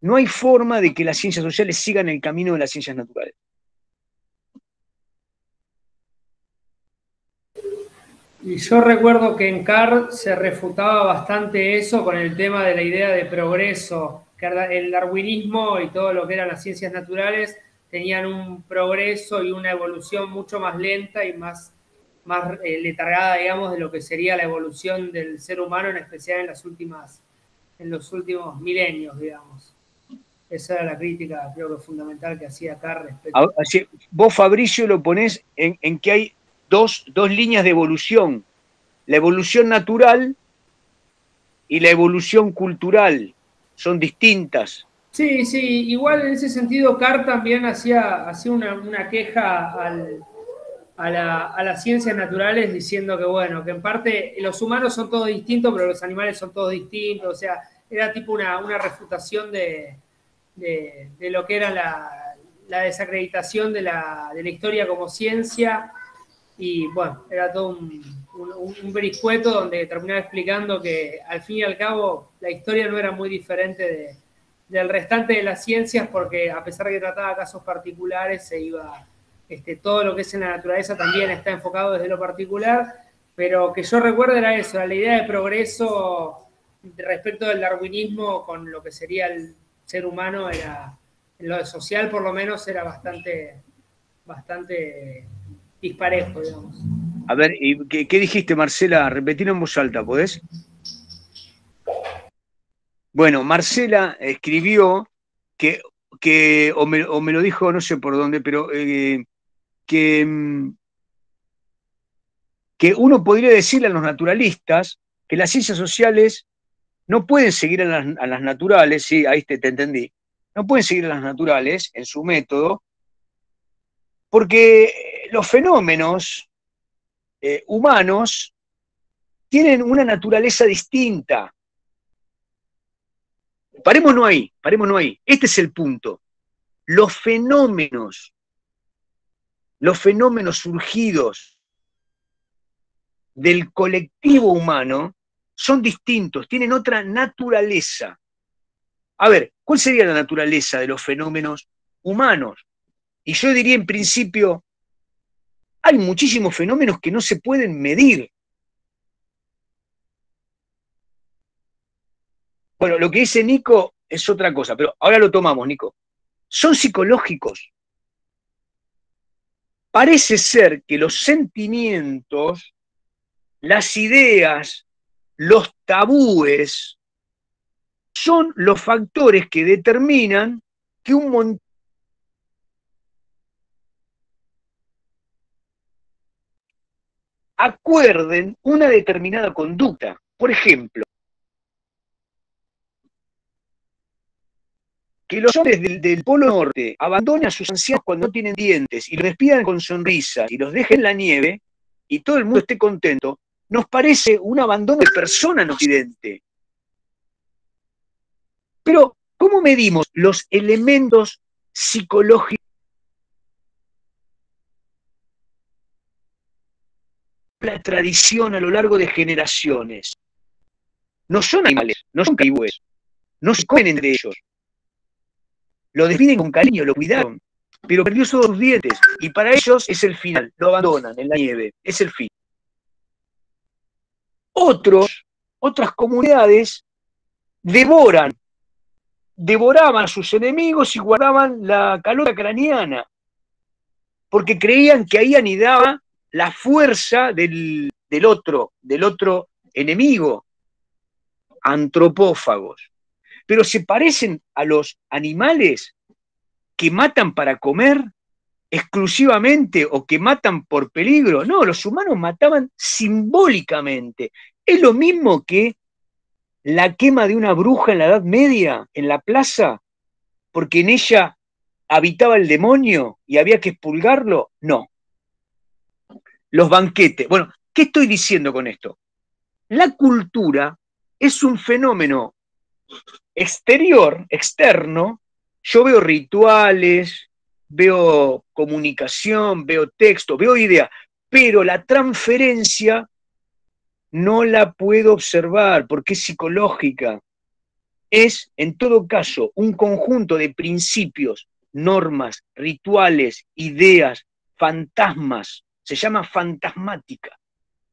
No hay forma de que las ciencias sociales sigan el camino de las ciencias naturales. Y yo recuerdo que en Carr se refutaba bastante eso con el tema de la idea de progreso, que el darwinismo y todo lo que eran las ciencias naturales tenían un progreso y una evolución mucho más lenta y más letargada, digamos, de lo que sería la evolución del ser humano, en especial en los últimos milenios, digamos. Esa era la crítica, creo que fundamental que hacía Carr respecto. Así, vos, Fabricio, lo ponés en que hay dos líneas de evolución, la evolución natural y la evolución cultural, son distintas. Sí, igual en ese sentido Carr también hacía una queja a las ciencias naturales diciendo que, bueno, que en parte los humanos son todos distintos, pero los animales son todos distintos. O sea, era tipo una refutación de lo que era la desacreditación de la historia como ciencia. Y bueno, era todo un vericueto donde terminaba explicando que al fin y al cabo la historia no era muy diferente del restante de las ciencias, porque a pesar de que trataba casos particulares, se iba, todo lo que es en la naturaleza también está enfocado desde lo particular, pero que yo recuerdo era eso, la idea de progreso respecto del darwinismo con lo que sería el ser humano, era, en lo social por lo menos, era bastante disparejo, digamos. A ver, ¿y qué dijiste, Marcela? Repetilo en voz alta, ¿podés? Bueno, Marcela escribió que o me lo dijo, no sé por dónde, pero que uno podría decirle a los naturalistas que las ciencias sociales no pueden seguir a las naturales, sí, ahí te entendí, no pueden seguir a las naturales en su método, porque los fenómenos humanos tienen una naturaleza distinta. Parémonos ahí. Este es el punto. Los fenómenos surgidos del colectivo humano son distintos, tienen otra naturaleza. A ver, ¿cuál sería la naturaleza de los fenómenos humanos? Y yo diría en principio, hay muchísimos fenómenos que no se pueden medir. Bueno, lo que dice Nico es otra cosa, pero ahora lo tomamos, Nico. Son psicológicos. Parece ser que los sentimientos, las ideas, los tabúes, son los factores que determinan que un montón acuerden una determinada conducta. Por ejemplo, que los hombres del Polo Norte abandonen a sus ancianos cuando no tienen dientes y los despidan con sonrisa y los dejen en la nieve y todo el mundo esté contento, nos parece un abandono de persona en Occidente. Pero, ¿cómo medimos los elementos psicológicos? La tradición a lo largo de generaciones. No son animales, no son caribúes, no se comen entre ellos. Lo despiden con cariño, lo cuidaron, pero perdió todos sus dientes, y para ellos es el final, lo abandonan en la nieve, es el fin. Otras comunidades devoraban a sus enemigos y guardaban la calota craneana, porque creían que ahí anidaba la fuerza del otro enemigo, antropófagos. Pero se parecen a los animales que matan para comer exclusivamente o que matan por peligro. No, los humanos mataban simbólicamente. Es lo mismo que la quema de una bruja en la Edad Media, en la plaza, porque en ella habitaba el demonio y había que expurgarlo. No. Los banquetes. Bueno, ¿qué estoy diciendo con esto? La cultura es un fenómeno externo. Yo veo rituales, veo comunicación, veo texto, veo idea, pero la transferencia no la puedo observar porque es psicológica. Es, en todo caso, un conjunto de principios, normas, rituales, ideas, fantasmas. Se llama fantasmática.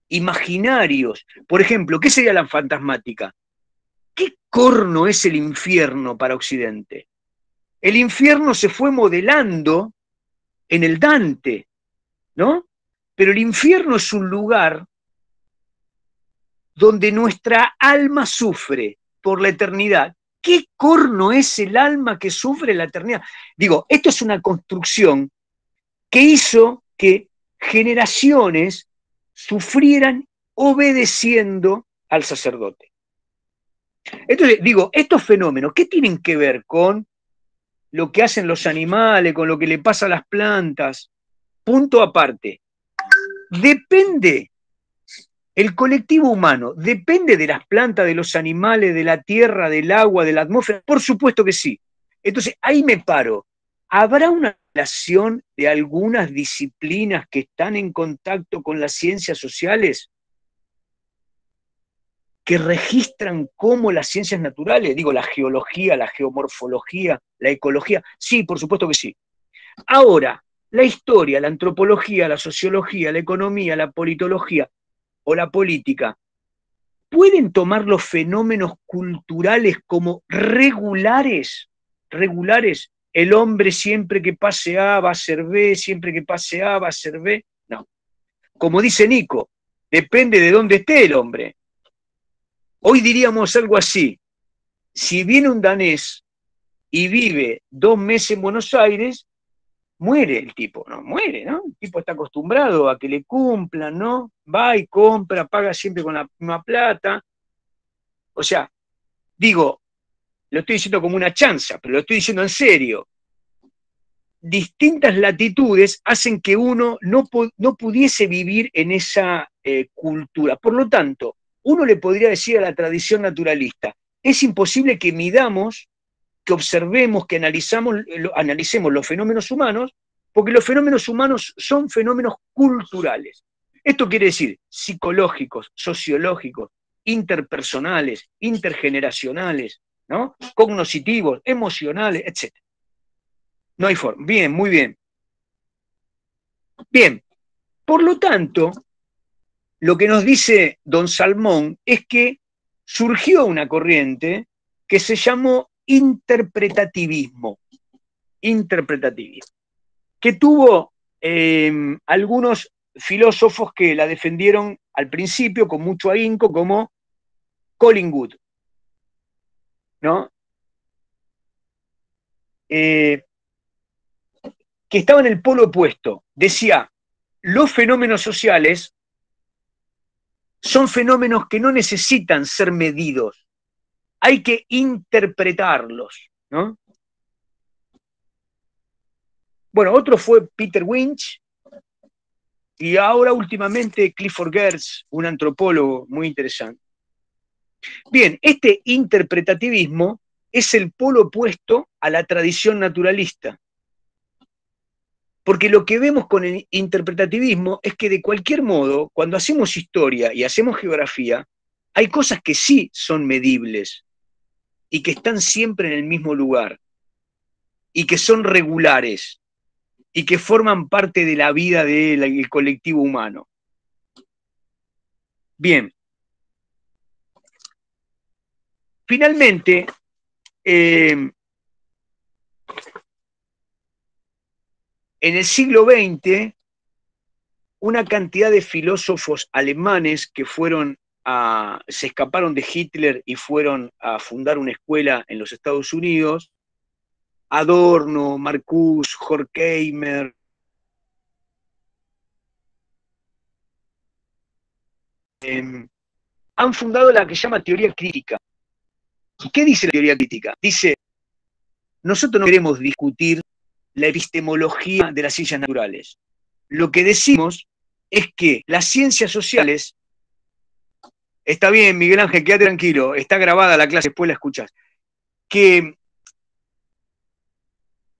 Imaginarios. Por ejemplo, ¿qué sería la fantasmática? ¿Qué corno es el infierno para Occidente? El infierno se fue modelando en el Dante, ¿no? Pero el infierno es un lugar donde nuestra alma sufre por la eternidad. ¿Qué corno es el alma que sufre la eternidad? Digo, esto es una construcción que hizo que generaciones sufrieran obedeciendo al sacerdote. Entonces, digo, estos fenómenos, ¿qué tienen que ver con lo que hacen los animales, con lo que le pasa a las plantas? Punto aparte. depende, el colectivo humano, depende de las plantas, de los animales, de la tierra, del agua, de la atmósfera, por supuesto que sí. Entonces, ahí me paro. ¿Habrá una relación de algunas disciplinas que están en contacto con las ciencias sociales que registran cómo las ciencias naturales, digo, la geología, la geomorfología, la ecología? Sí, por supuesto que sí. Ahora, la historia, la antropología, la sociología, la economía, la politología o la política, ¿pueden tomar los fenómenos culturales como regulares? Regulares. El hombre siempre que pase A va a ser B, siempre que pase A va a ser B. No. Como dice Nico, depende de dónde esté el hombre. Hoy diríamos algo así: si viene un danés y vive 2 meses en Buenos Aires, muere el tipo, ¿no? Muere, ¿no? El tipo está acostumbrado a que le cumplan, ¿no? Va y compra, paga siempre con la misma plata. O sea, digo, lo estoy diciendo como una chanza, pero lo estoy diciendo en serio. Distintas latitudes hacen que uno no pudiese vivir en esa cultura. Por lo tanto, uno le podría decir a la tradición naturalista: es imposible que midamos, que observemos, que analicemos los fenómenos humanos, porque los fenómenos humanos son fenómenos culturales. Esto quiere decir psicológicos, sociológicos, interpersonales, intergeneracionales, ¿no? Cognitivos, emocionales, etc. No hay forma. Bien, muy bien. Bien, por lo tanto, lo que nos dice don Salmón es que surgió una corriente que se llamó interpretativismo, que tuvo algunos filósofos que la defendieron al principio con mucho ahínco, como Collingwood, ¿no? Que estaba en el polo opuesto. Decía: los fenómenos sociales son fenómenos que no necesitan ser medidos, hay que interpretarlos, ¿no? Bueno, otro fue Peter Winch, y ahora últimamente Clifford Geertz, un antropólogo muy interesante. Bien, este interpretativismo es el polo opuesto a la tradición naturalista. Porque lo que vemos con el interpretativismo es que, de cualquier modo, cuando hacemos historia y hacemos geografía, hay cosas que sí son medibles y que están siempre en el mismo lugar y que son regulares y que forman parte de la vida del colectivo humano. Bien. Finalmente, en el siglo XX, una cantidad de filósofos alemanes que se escaparon de Hitler y fueron a fundar una escuela en los Estados Unidos, Adorno, Marcuse, Horkheimer, han fundado la que se llama teoría crítica. ¿Y qué dice la teoría crítica? Dice: nosotros no queremos discutir la epistemología de las ciencias naturales. Lo que decimos es que las ciencias sociales, está bien, Miguel Ángel, quédate tranquilo, está grabada la clase, después la escuchás, que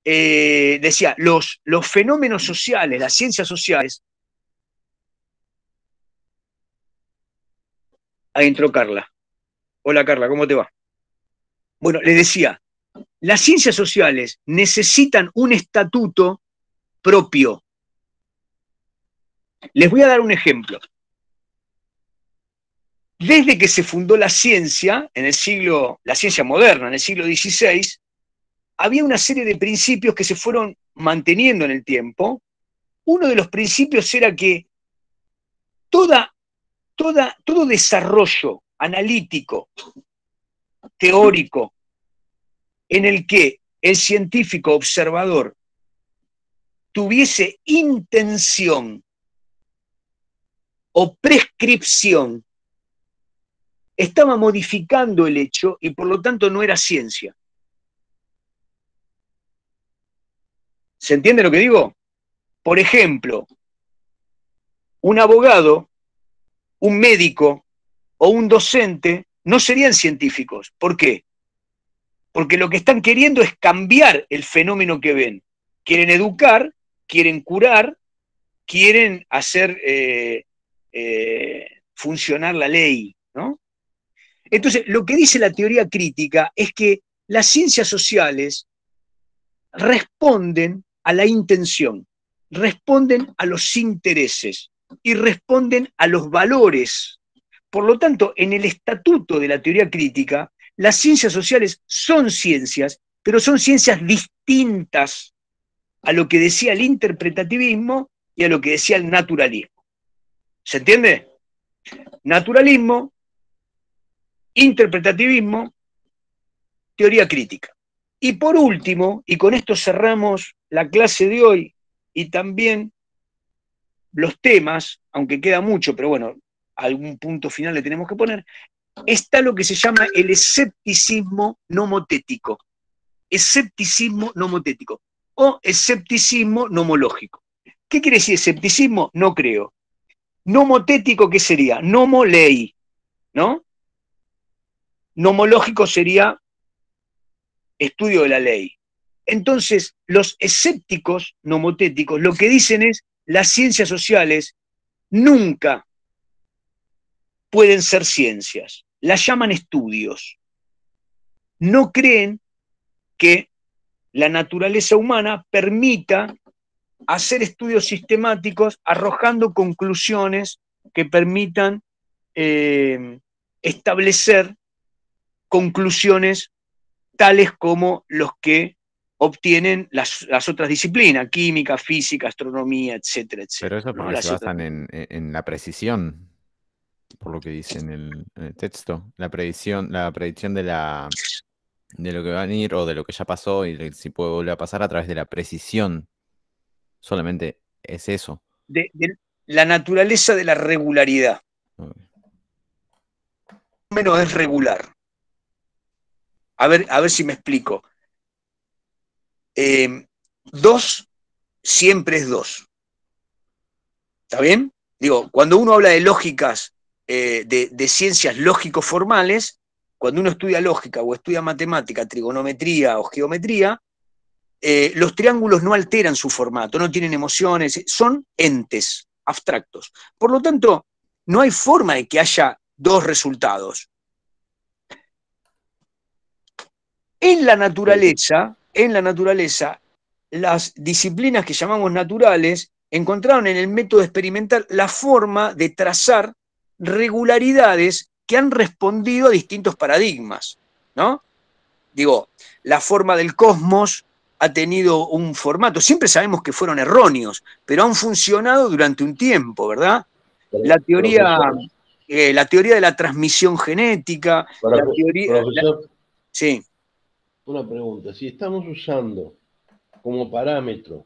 decía, los fenómenos sociales, las ciencias sociales. Ahí entró Carla. Hola Carla, ¿cómo te va? Bueno, les decía, las ciencias sociales necesitan un estatuto propio. Les voy a dar un ejemplo. Desde que se fundó la ciencia, la ciencia moderna, en el siglo XVI, había una serie de principios que se fueron manteniendo en el tiempo. Uno de los principios era que todo desarrollo analítico, teórico, en el que el científico observador tuviese intención o prescripción, estaba modificando el hecho y por lo tanto no era ciencia. ¿Se entiende lo que digo? Por ejemplo, un abogado, un médico o un docente no serían científicos. ¿Por qué? Porque lo que están queriendo es cambiar el fenómeno que ven. Quieren educar, quieren curar, quieren hacer funcionar la ley, ¿no? Entonces, lo que dice la teoría crítica es que las ciencias sociales responden a la intención, responden a los intereses y responden a los valores. Por lo tanto, en el estatuto de la teoría crítica, las ciencias sociales son ciencias, pero son ciencias distintas a lo que decía el interpretativismo y a lo que decía el naturalismo. ¿Se entiende? Naturalismo, interpretativismo, teoría crítica. Y por último, y con esto cerramos la clase de hoy y también los temas, aunque queda mucho, pero bueno, algún punto final le tenemos que poner, está lo que se llama el escepticismo nomotético. Escepticismo nomotético o escepticismo nomológico. ¿Qué quiere decir escepticismo? No creo. Nomotético, ¿qué sería? Nomo ley, ¿no? Nomológico sería estudio de la ley. Entonces, los escépticos nomotéticos lo que dicen es las ciencias sociales nunca pueden ser ciencias, las llaman estudios. No creen que la naturaleza humana permita hacer estudios sistemáticos arrojando conclusiones que permitan establecer conclusiones tales como los que obtienen las otras disciplinas, química, física, astronomía, etcétera, etcétera. Pero eso ¿no? porque Las se otras. basan en la precisión, por lo que dice en el texto. La predicción de lo que va a venir o de lo que ya pasó y si puede volver a pasar a través de la precisión. Solamente es eso. De la naturaleza de la regularidad. Ok. Menos es regular. A ver si me explico. 2 siempre es 2. ¿Está bien? Digo, cuando uno habla de lógicas, de ciencias lógico-formales, cuando uno estudia lógica o estudia matemática, trigonometría o geometría, los triángulos no alteran su formato, no tienen emociones, son entes abstractos. Por lo tanto, no hay forma de que haya 2 resultados. En la naturaleza, las disciplinas que llamamos naturales encontraron en el método experimental la forma de trazar regularidades que han respondido a distintos paradigmas, ¿no? Digo, la forma del cosmos ha tenido un formato, siempre sabemos que fueron erróneos, pero han funcionado durante un tiempo, ¿verdad? La teoría de la transmisión genética, la teoría... Profesor, sí. una pregunta. Si estamos usando como parámetro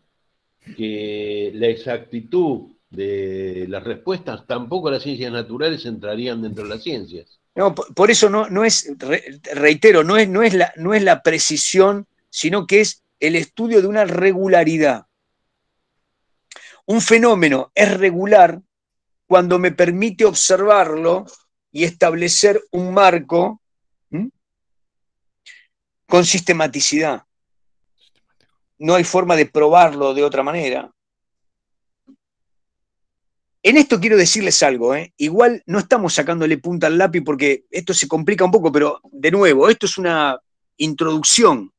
que la exactitud de las respuestas, tampoco las ciencias naturales entrarían dentro de las ciencias. No, por eso no es, reitero, no es la precisión, sino que es el estudio de una regularidad. Un fenómeno es regular cuando me permite observarlo y establecer un marco con sistematicidad. No hay forma de probarlo de otra manera. En esto quiero decirles algo, igual no estamos sacándole punta al lápiz porque esto se complica un poco, pero de nuevo, esto es una introducción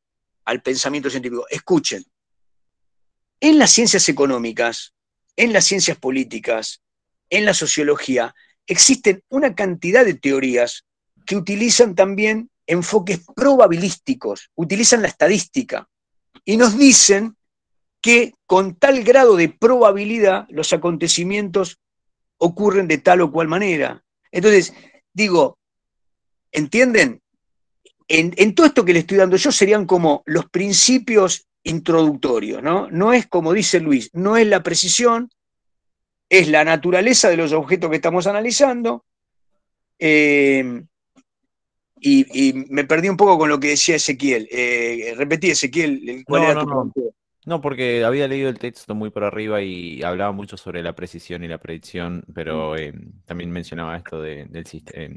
al pensamiento científico. Escuchen, en las ciencias económicas, en las ciencias políticas, en la sociología, existen una cantidad de teorías que utilizan también enfoques probabilísticos, utilizan la estadística y nos dicen que con tal grado de probabilidad los acontecimientos ocurren de tal o cual manera. Entonces, digo, ¿entienden? En todo esto que le estoy dando yo serían como los principios introductorios, ¿no? No es como dice Luis, no es la precisión, es la naturaleza de los objetos que estamos analizando. Y me perdí un poco con lo que decía Ezequiel. Repetí, Ezequiel, ¿cuál era tu planteo? No, porque había leído el texto muy por arriba y hablaba mucho sobre la precisión y la predicción, pero también mencionaba esto del sistema,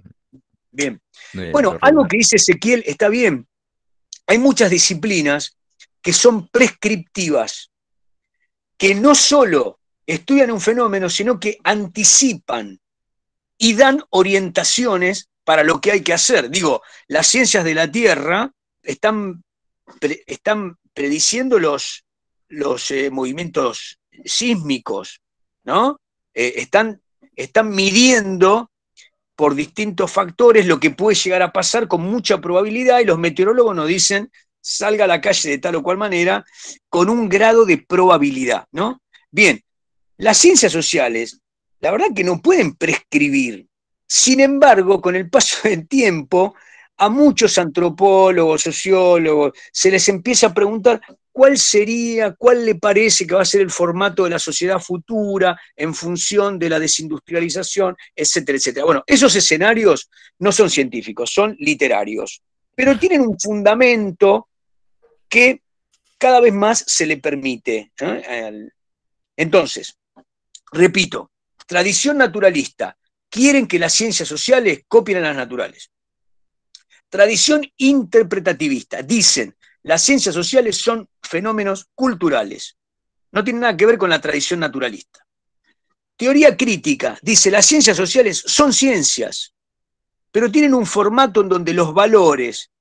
Bien. de Bueno, lo algo regular. que dice Ezequiel está bien. Hay muchas disciplinas que son prescriptivas, que no solo estudian un fenómeno, sino que anticipan y dan orientaciones para lo que hay que hacer. Digo, las ciencias de la Tierra están prediciendo los movimientos sísmicos, ¿no? Están midiendo por distintos factores lo que puede llegar a pasar con mucha probabilidad, y los meteorólogos nos dicen salga a la calle de tal o cual manera con un grado de probabilidad, ¿no? Bien, las ciencias sociales, la verdad que no pueden prescribir. Sin embargo, con el paso del tiempo, a muchos antropólogos, sociólogos, se les empieza a preguntar cuál le parece que va a ser el formato de la sociedad futura en función de la desindustrialización, etcétera, etcétera. Bueno, esos escenarios no son científicos, son literarios, pero tienen un fundamento que cada vez más se le permite. Entonces, repito, tradición naturalista, quieren que las ciencias sociales copien a las naturales. Tradición interpretativista, dicen, las ciencias sociales son fenómenos culturales, no tienen nada que ver con la tradición naturalista. Teoría crítica, dice, las ciencias sociales son ciencias, pero tienen un formato en donde los valores,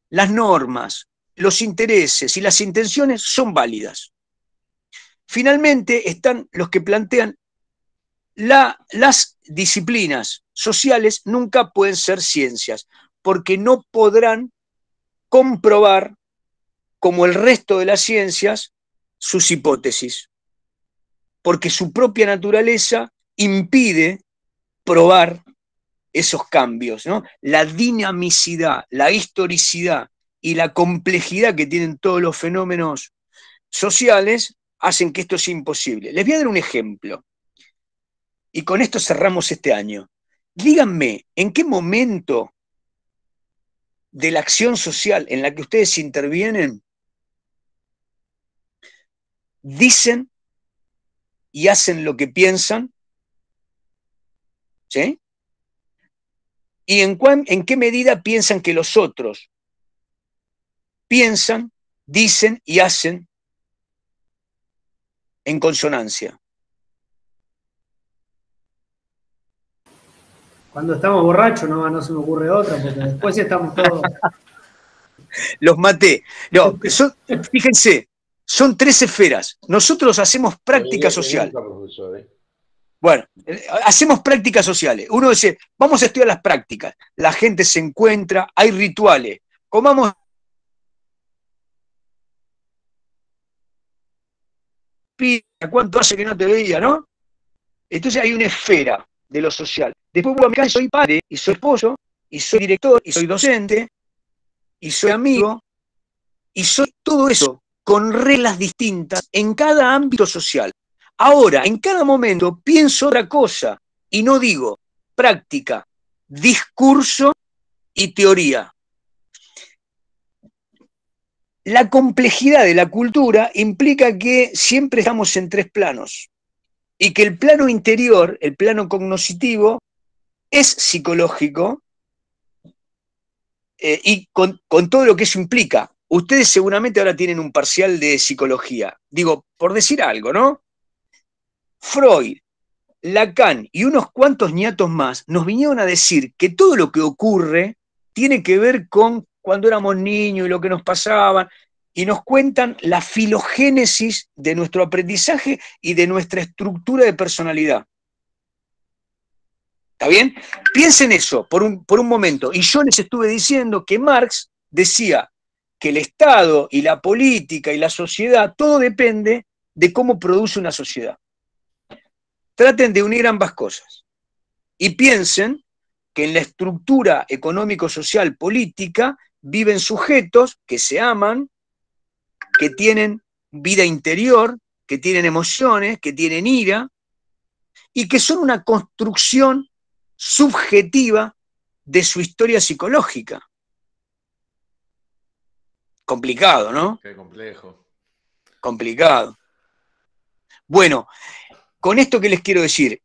las normas, los intereses y las intenciones son válidas. Finalmente están los que plantean las disciplinas sociales nunca pueden ser ciencias, porque no podrán comprobar, como el resto de las ciencias, sus hipótesis, porque su propia naturaleza impide probar esos cambios, ¿no? La dinamicidad, la historicidad y la complejidad que tienen todos los fenómenos sociales hacen que esto sea imposible. Les voy a dar un ejemplo, y con esto cerramos este año. Díganme, ¿en qué momento de la acción social en la que ustedes intervienen dicen y hacen lo que piensan? ¿Sí? ¿Y en qué medida piensan que los otros piensan, dicen y hacen en consonancia? Cuando estamos borrachos no se me ocurre otra, porque después estamos todos... Los maté. No, fíjense, son 3 esferas. Nosotros hacemos práctica social. Bueno, hacemos prácticas sociales. Uno dice, vamos a estudiar las prácticas. La gente se encuentra, hay rituales. Comamos pizza, ¿cuánto hace que no te veía, no? Entonces hay una esfera de lo social. Después vuelvo a mi casa, soy padre, y soy esposo, y soy director, y soy docente, y soy amigo, y soy todo eso con reglas distintas en cada ámbito social. Ahora, en cada momento pienso otra cosa y no digo práctica, discurso y teoría. La complejidad de la cultura implica que siempre estamos en 3 planos y que el plano interior, el plano cognoscitivo, es psicológico y con todo lo que eso implica. Ustedes seguramente ahora tienen un parcial de psicología. Digo, por decir algo, ¿no? Freud, Lacan y unos cuantos ñatos más nos vinieron a decir que todo lo que ocurre tiene que ver con cuando éramos niños y lo que nos pasaban, y nos cuentan la filogénesis de nuestro aprendizaje y de nuestra estructura de personalidad. ¿Está bien? Piensen eso por un momento. Y yo les estuve diciendo que Marx decía que el Estado y la política y la sociedad, todo depende de cómo produce una sociedad. Traten de unir ambas cosas. Y piensen que en la estructura económico-social política viven sujetos que se aman, que tienen vida interior, que tienen emociones, que tienen ira, y que son una construcción subjetiva de su historia psicológica. Complicado, ¿no? Qué complejo. complicado. Bueno, con esto que les quiero decir,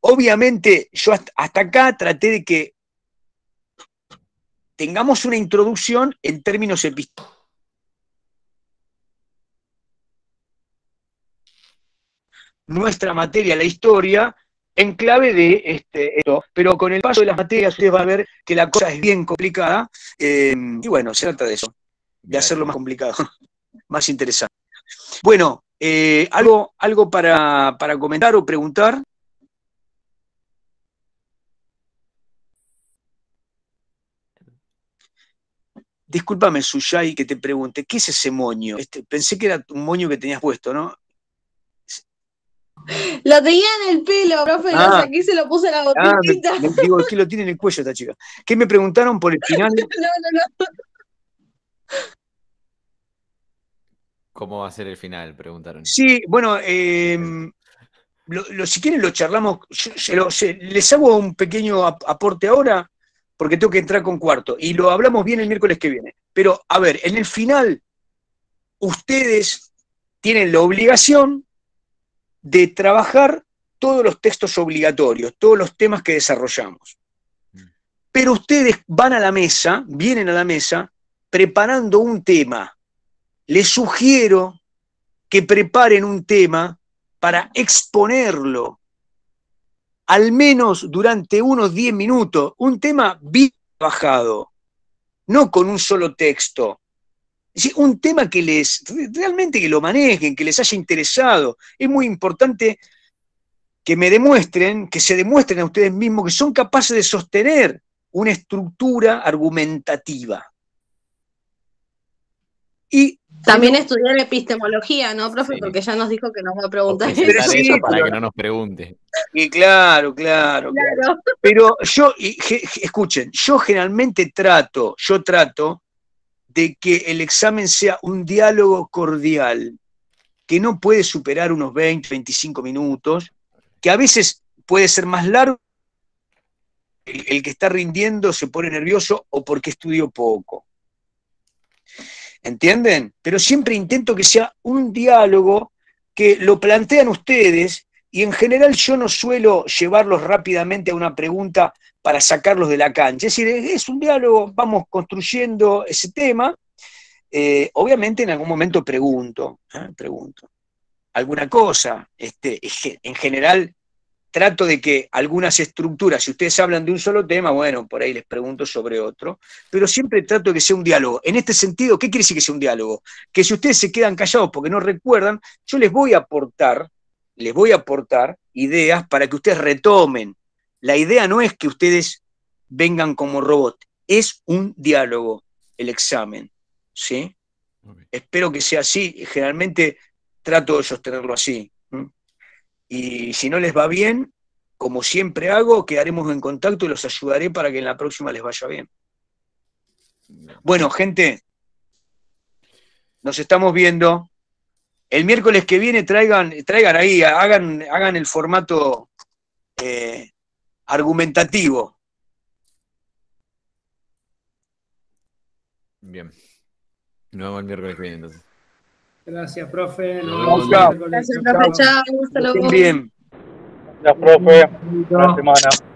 obviamente yo hasta acá traté de que tengamos una introducción en términos epistemológicos. Nuestra materia, la historia, en clave de esto, pero con el paso de las materias ustedes van a ver que la cosa es bien complicada, y bueno, se trata de eso, de hacerlo más complicado, más interesante. Bueno, ¿algo para comentar o preguntar? Discúlpame, Suyay, que te pregunte, ¿qué es ese moño? Pensé que era un moño que tenías puesto, ¿no? Lo tenía en el pelo, profe, lo saqué y se lo puse en la botellita. Digo, es que lo tiene en el cuello esta chica. ¿Qué me preguntaron por el final? No. ¿Cómo va a ser el final? Preguntaron. Sí, bueno, si quieren lo charlamos. Les hago un pequeño aporte ahora, porque tengo que entrar con cuarto, y lo hablamos bien el miércoles que viene. Pero, a ver, en el final, ustedes tienen la obligación de trabajar todos los textos obligatorios, todos los temas que desarrollamos. Pero ustedes vienen a la mesa preparando un tema. Les sugiero que preparen un tema para exponerlo, al menos durante unos 10 minutos, un tema bien trabajado, no con un solo texto. Es decir, un tema que realmente que lo manejen, que les haya interesado. Es muy importante que se demuestren a ustedes mismos que son capaces de sostener una estructura argumentativa. Y también estudiar epistemología, ¿no, profe? Sí. Porque ya nos dijo que nos va a preguntar eso para que no nos pregunte. Y claro. Pero escuchen, yo generalmente trato de que el examen sea un diálogo cordial, que no puede superar unos 20, 25 minutos, que a veces puede ser más largo, el que está rindiendo se pone nervioso o porque estudió poco. ¿Entienden? Pero siempre intento que sea un diálogo que lo plantean ustedes, y en general yo no suelo llevarlos rápidamente a una pregunta para sacarlos de la cancha. Es decir, es un diálogo, vamos construyendo ese tema. Obviamente en algún momento pregunto alguna cosa. En general trato de que algunas estructuras, si ustedes hablan de un solo tema, bueno, por ahí les pregunto sobre otro, pero siempre trato de que sea un diálogo. En este sentido, ¿qué quiere decir que sea un diálogo? Que si ustedes se quedan callados porque no recuerdan, yo les voy a aportar ideas para que ustedes retomen. La idea no es que ustedes vengan como robot, es un diálogo el examen, ¿sí? Okay. Espero que sea así, generalmente trato de sostenerlo así. Y si no les va bien, como siempre hago, quedaremos en contacto y los ayudaré para que en la próxima les vaya bien. Bueno, gente, nos estamos viendo. El miércoles que viene traigan ahí, hagan el formato argumentativo. Bien. Nos vemos el miércoles que viene entonces. Gracias, profe. Gracias, profe. Chao. Hasta luego. Bien. Gracias, profe. Buena semana.